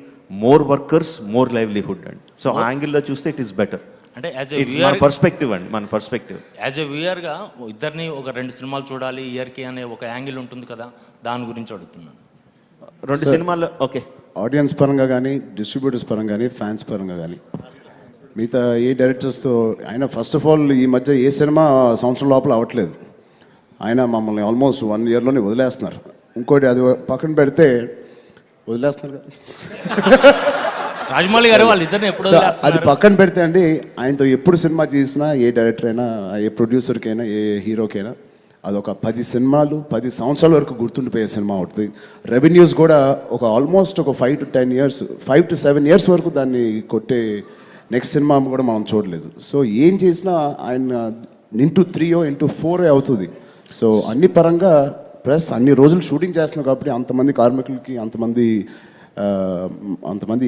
more workers, more livelihood అండి. సో ఆ యాంగిల్లో చూస్తే ఇట్ ఈస్ బెటర్. అంటే మన పర్స్పెక్టివ్ అండి, మన పర్స్పెక్టివ్. యాజ్ ఎ వ్యూయర్గా ఇద్దరిని ఒక 2 సినిమాలు చూడాలి ఇయర్కి అనే ఒక యాంగిల్ ఉంటుంది కదా, దాని గురించి అడుగుతున్నాను. 2 సినిమాలు ఓకే. ఆడియన్స్ పరంగా కానీ, డిస్ట్రిబ్యూటర్స్ పరంగా కానీ, ఫ్యాన్స్ పరంగా కానీ, మిగతా ఏ డైరెక్టర్స్తో ఆయన ఫస్ట్ ఆఫ్ ఆల్ ఈ మధ్య ఏ సినిమా సంవత్సరం లోపల అవ్వట్లేదు. ఆయన మమ్మల్ని ఆల్మోస్ట్ 1 yearలోనే వదిలేస్తున్నారు. ఇంకోటి అది పక్కన పెడితే వదిలేస్తున్నారు కదా, రాజమౌళి గారు వాళ్ళిద్దరిని ఎప్పుడు అది పక్కన పెడితే అండి, ఆయనతో ఎప్పుడు సినిమా చేసినా ఏ డైరెక్టర్ అయినా, ఏ ప్రొడ్యూసర్కైనా, ఏ హీరోకైనా అదొక 10 సినిమాలు 10 సంవత్సరాల వరకు గుర్తుండిపోయే సినిమా అవుతుంది. రెవెన్యూస్ కూడా ఒక ఆల్మోస్ట్ ఒక 5 to 10 years, 5 to 7 years వరకు దాన్ని కొట్టే నెక్స్ట్ సినిమా కూడా మనం చూడలేదు. సో ఏం చేసినా ఆయన into 3 into 4 అవుతుంది. సో అన్ని పరంగా ప్లస్ అన్ని రోజులు షూటింగ్ చేస్తున్నాం కాబట్టి అంతమంది కార్మికులకి, అంతమంది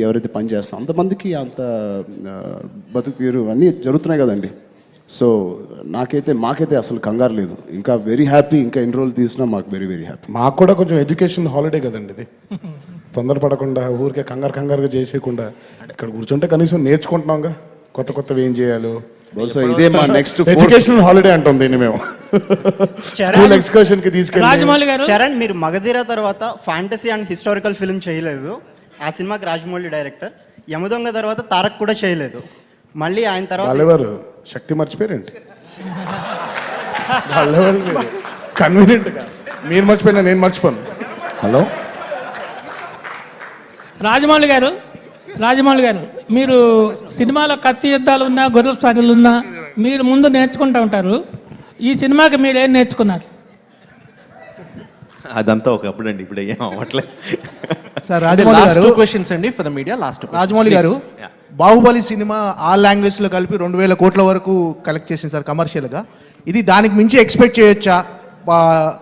ఎవరైతే పని చేస్తున్నారో అంతమందికి అంత బతుకు తీరు అన్నీ జరుగుతున్నాయి కదండి. సో మాకైతే అసలు కంగారు లేదు. ఇంకా వెరీ హ్యాపీ. ఇంకా ఎన్ని రోజులు తీసినా మాకు వెరీ వెరీ హ్యాపీ. మాకు కూడా కొంచెం ఎడ్యుకేషన్ హాలిడే కదండి ఇది. తొందరపడకుండా ఊరికే కంగారుగా చేసేయకుండా ఇక్కడ కూర్చుంటే కనీసం నేర్చుకుంటున్నాంగా కొత్తవి ఏం చేయాలో. బహుశా ఇదే మా నెక్స్ట్ ఎడ్యుకేషన్ హాలిడే అంటాం దీన్ని మేము. స్కూల్ ఎక్స్కర్షన్ కి తీసుకెళ్ళి. రాజమౌళి గారు, చరణ్, మీరు మగధీర తర్వాత ఫ్యాంటసీ అండ్ హిస్టారికల్ ఫిల్మ్ చేయలేదు. ఆ సినిమాకి రాజమౌళి డైరెక్టర్. యమదొంగ తర్వాత తారక్ కూడా చేయలేదు. మళ్ళీ ఆయన తర్వాత వాళ్ళెవరు శక్తి మర్చిపోయారండి. వాళ్ళెవరు కన్వీనియంట్గా మీరు మర్చిపోయినా నేను మర్చిపోను. హలో రాజమౌళి గారు, మీరు సినిమాలో కత్తి యుద్ధాలు ఉన్నా, గొర్రెల స్టార్లు ఉన్నా మీరు ముందు నేర్చుకుంటూ ఉంటారు. ఈ సినిమాకి మీరు ఏం నేర్చుకున్నారు? అదంతా ఒకప్పుడు అండి, ఇప్పుడు ఏం అవ్వట్లేదు. సార్ రాజమౌళి గారు, 2 questions అండి for the media. Last Rajamouli గారు, బాహుబలి సినిమా ఆ లాంగ్వేజ్లో కలిపి 2000 కోట్ల వరకు కలెక్ట్ చేసింది సార్ కమర్షియల్గా. ఇది దానికి మించి ఎక్స్పెక్ట్ చేయొచ్చా?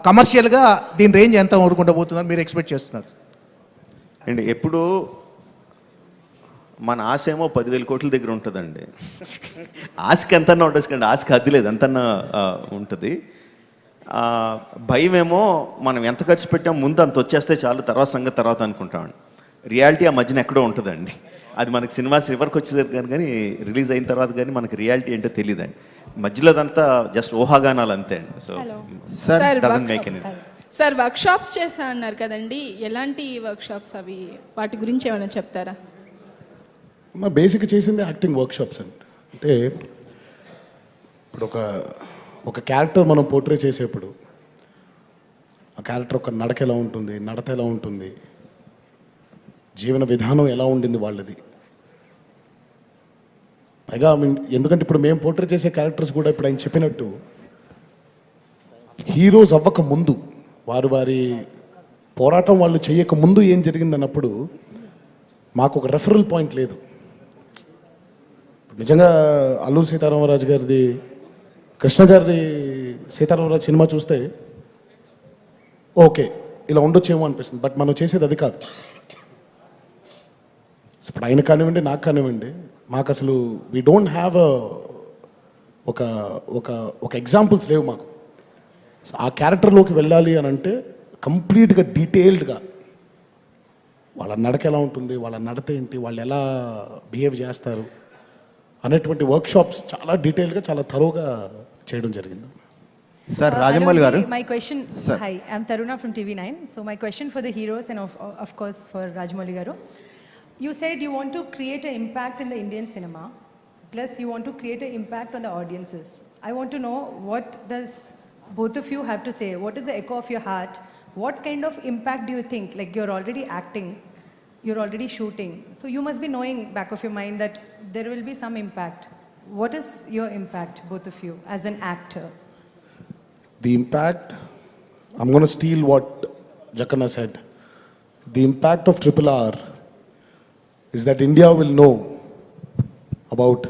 కమర్షియల్గా దీని రేంజ్ ఎంత ఊరుకుంటూ పోతుందని మీరు ఎక్స్పెక్ట్ చేస్తున్నారు? అండి ఎప్పుడు మన ఆశ ఏమో 10,000 కోట్ల దగ్గర ఉంటుందండి. ఆశకి ఎంతన్నా ఉంటుంది కండి, ఆశకి హద్దు లేదు, ఎంతన్నా ఉంటుంది. భయం ఏమో మనం ఎంత ఖర్చు పెట్టాం ముందు అంత వచ్చేస్తే చాలు, తర్వాత సంగతి తర్వాత అనుకుంటామండి. రియాలిటీ ఆ మధ్యన ఎక్కడో ఉంటుందండి. అది మనకి సినిమా చివరికి వచ్చేసరికి కానీ రిలీజ్ అయిన తర్వాత కానీ మనకి రియాలిటీ ఏంటో తెలియదండి. మధ్యలో అదంతా జస్ట్ ఊహాగానాలు అంతే అండి. So doesn't make any. Sir, workshops చేశా అన్నారు కదండి, ఎలాంటి వర్క్షాప్స్ అవి? వాటి గురించి ఏమైనా చెప్తారా? మా బేసిక్ చేసింది యాక్టింగ్ వర్క్షాప్స్ అండి. అంటే ఇప్పుడు ఒక క్యారెక్టర్ మనం పోర్ట్రే చేసేప్పుడు ఆ క్యారెక్టర్ ఒక నడక ఎలా ఉంటుంది, నడత ఎలా ఉంటుంది, జీవన విధానం ఎలా ఉండింది వాళ్ళది. పైగా ఎందుకంటే ఇప్పుడు మేము పోర్ట్రే చేసే క్యారెక్టర్స్ కూడా ఇప్పుడు ఆయన చెప్పినట్టు హీరోస్ అవ్వక ముందు, వారి పోరాటం వాళ్ళు చేయక ముందు ఏం జరిగిందన్నప్పుడు మాకు ఒక రెఫరల్ పాయింట్ లేదు. నిజంగా అల్లూరి సీతారామరాజు గారిది, కృష్ణ గారి సీతారామరాజు సినిమా చూస్తే ఓకే ఇలా ఉండొచ్చేమో అనిపిస్తుంది. బట్ మనం చేసేది అది కాదు. ఇప్పుడు ఆయన కానివ్వండి, నాకు కానివ్వండి, మాకు అసలు వీ డోంట్ హ్యావ్ ఒక ఎగ్జాంపుల్స్ లేవు మాకు. ఆ క్యారెక్టర్లోకి వెళ్ళాలి అని అంటే కంప్లీట్గా డీటెయిల్డ్గా వాళ్ళ నడక ఎలా ఉంటుంది, వాళ్ళ నడత ఏంటి, వాళ్ళు ఎలా బిహేవ్ చేస్తారు అనేటువంటి వర్క్షాప్స్ చాలా డీటెయిల్గా, చాలా థరోగా చేయడం జరిగింది. Sir, Rajamouli garu. My question, hi, I'm Taruna from TV9. So my question for the heroes and of course for Rajamouli garu. You said you want to create an impact in the Indian cinema, plus you want to create an impact on the audiences. I want to know, what does both of you have to say? What is the echo of your heart? What kind of impact do you think? Like, you're already acting, you're already shooting, so you must be knowing back of your mind that there will be some impact. What is your impact, both of you, as an actor? The impact, I'm going to steal what Jakanna said. The impact of RRR is that India will know about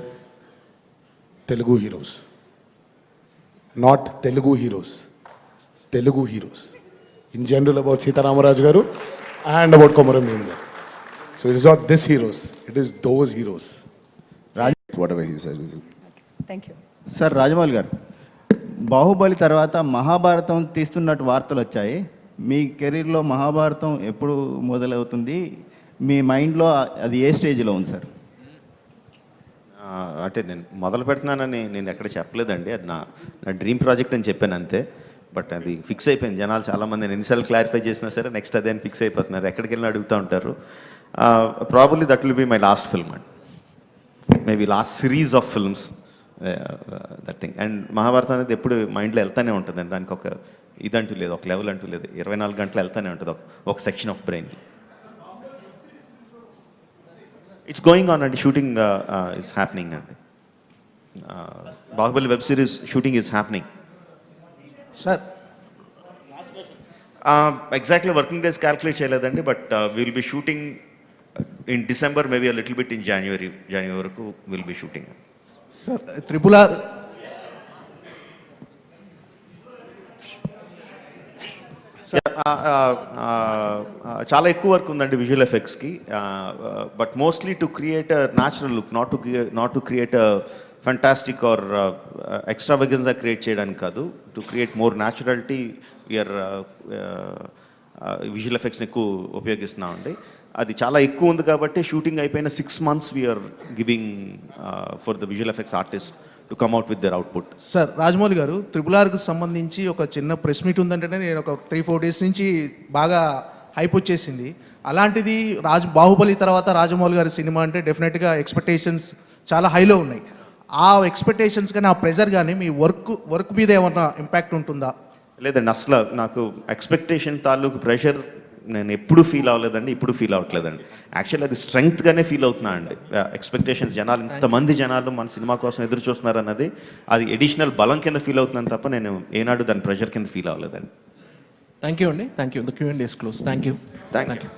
Telugu heroes, not Telugu heroes, Telugu heroes in general about Sitaramaraju గారు and about Komaram Bhim గారు. So it is not this heroes, it is those heroes. whatever he said. Thank you. Sir Rajamouli గారు, బాహుబలి తర్వాత మహాభారతం తీస్తున్నట్టు వార్తలు వచ్చాయి. మీ కెరీర్లో మహాభారతం ఎప్పుడు మొదలవుతుంది? మీ మైండ్లో అది ఏ స్టేజ్లో ఉంది సార్? అంటే నేను మొదలు పెడుతున్నానని నేను ఎక్కడ చెప్పలేదండి. అది నా డ్రీమ్ ప్రాజెక్ట్ అని చెప్పాను అంతే. బట్ అది ఫిక్స్ అయిపోయింది. జనాలు చాలామంది నేను ఎన్నిసార్లు క్లారిఫై చేసినా సరే నెక్స్ట్ అదే అని ఫిక్స్ అయిపోతున్నారు. ఎక్కడికి వెళ్ళినా అడుగుతూ ఉంటారు. Probably that will be my last film and maybe last series of films that thing. And Mahabharatam అనేది ఎప్పుడు మైండ్లో వెళ్తూనే ఉంటుందండి. దానికి ఒక ఇదంటూ లేదు, ఒక లెవెల్ అంటూ లేదు. 24 గంటలు వెళ్తూనే ఉంటుంది ఒక section of brain. It's going on అండి. షూటింగ్ ఇస్ హ్యాపెనింగ్ అండి. Baahubali web series shooting is happening. Sir exactly working days calculate చేయలేదండి. But will be shooting in December, maybe a little bit in జనవరి వరకు will be shooting. Sir RRR చాలా ఎక్కువ work ఉందండి visual ఎఫెక్ట్స్కి. But mostly to create a natural look, not to create a fantastic or ఎక్స్ట్రావెగెన్స్గా create చేయడానికి కాదు. To create more naturality we are visual ఎఫెక్ట్స్ని ఎక్కువ ఉపయోగిస్తున్నామండి. అది చాలా ఎక్కువ ఉంది కాబట్టి షూటింగ్ అయిపోయిన 6 months we're giving for the visual effects artist to come out with their output. Sir Rajamouli గారు, RRRకి సంబంధించి ఒక చిన్న ప్రెస్ మీట్ ఉందంటేనే నేను ఒక 3-4 days నుంచి బాగా హైప్ వచ్చేసింది. అలాంటిది బాహుబలి తర్వాత రాజమౌళి గారి సినిమా అంటే డెఫినెట్గా ఎక్స్పెక్టేషన్స్ చాలా హైలో ఉన్నాయి. ఆ ఎక్స్పెక్టేషన్స్ కానీ ఆ ప్రెజర్ కానీ మీ వర్క్ మీద ఏమన్నా ఇంపాక్ట్ ఉంటుందా? లేదండి, అసలు నాకు ఎక్స్పెక్టేషన్ తాలూకు ప్రెషర్ నేను ఎప్పుడు ఫీల్ అవ్వలేదండి, ఇప్పుడు ఫీల్ అవ్వట్లేదండి. యాక్చువల్లీ అది స్ట్రెంగ్త్గానే ఫీల్ అవుతున్నా అండి. ఎక్స్పెక్టేషన్స్ జనాలు, ఇంతమంది జనాలు మన సినిమా కోసం ఎదురు చూస్తున్నారు అన్నది అది ఎడిషనల్ బలం కింద ఫీల్ అవుతున్నాను తప్ప నేను ఏనాడు దాని ప్రెషర్ కింద ఫీల్ అవ్వలేదండి. థ్యాంక్ యూ అండి. Thank you. The Q&A is closed. Thank you. Thank you.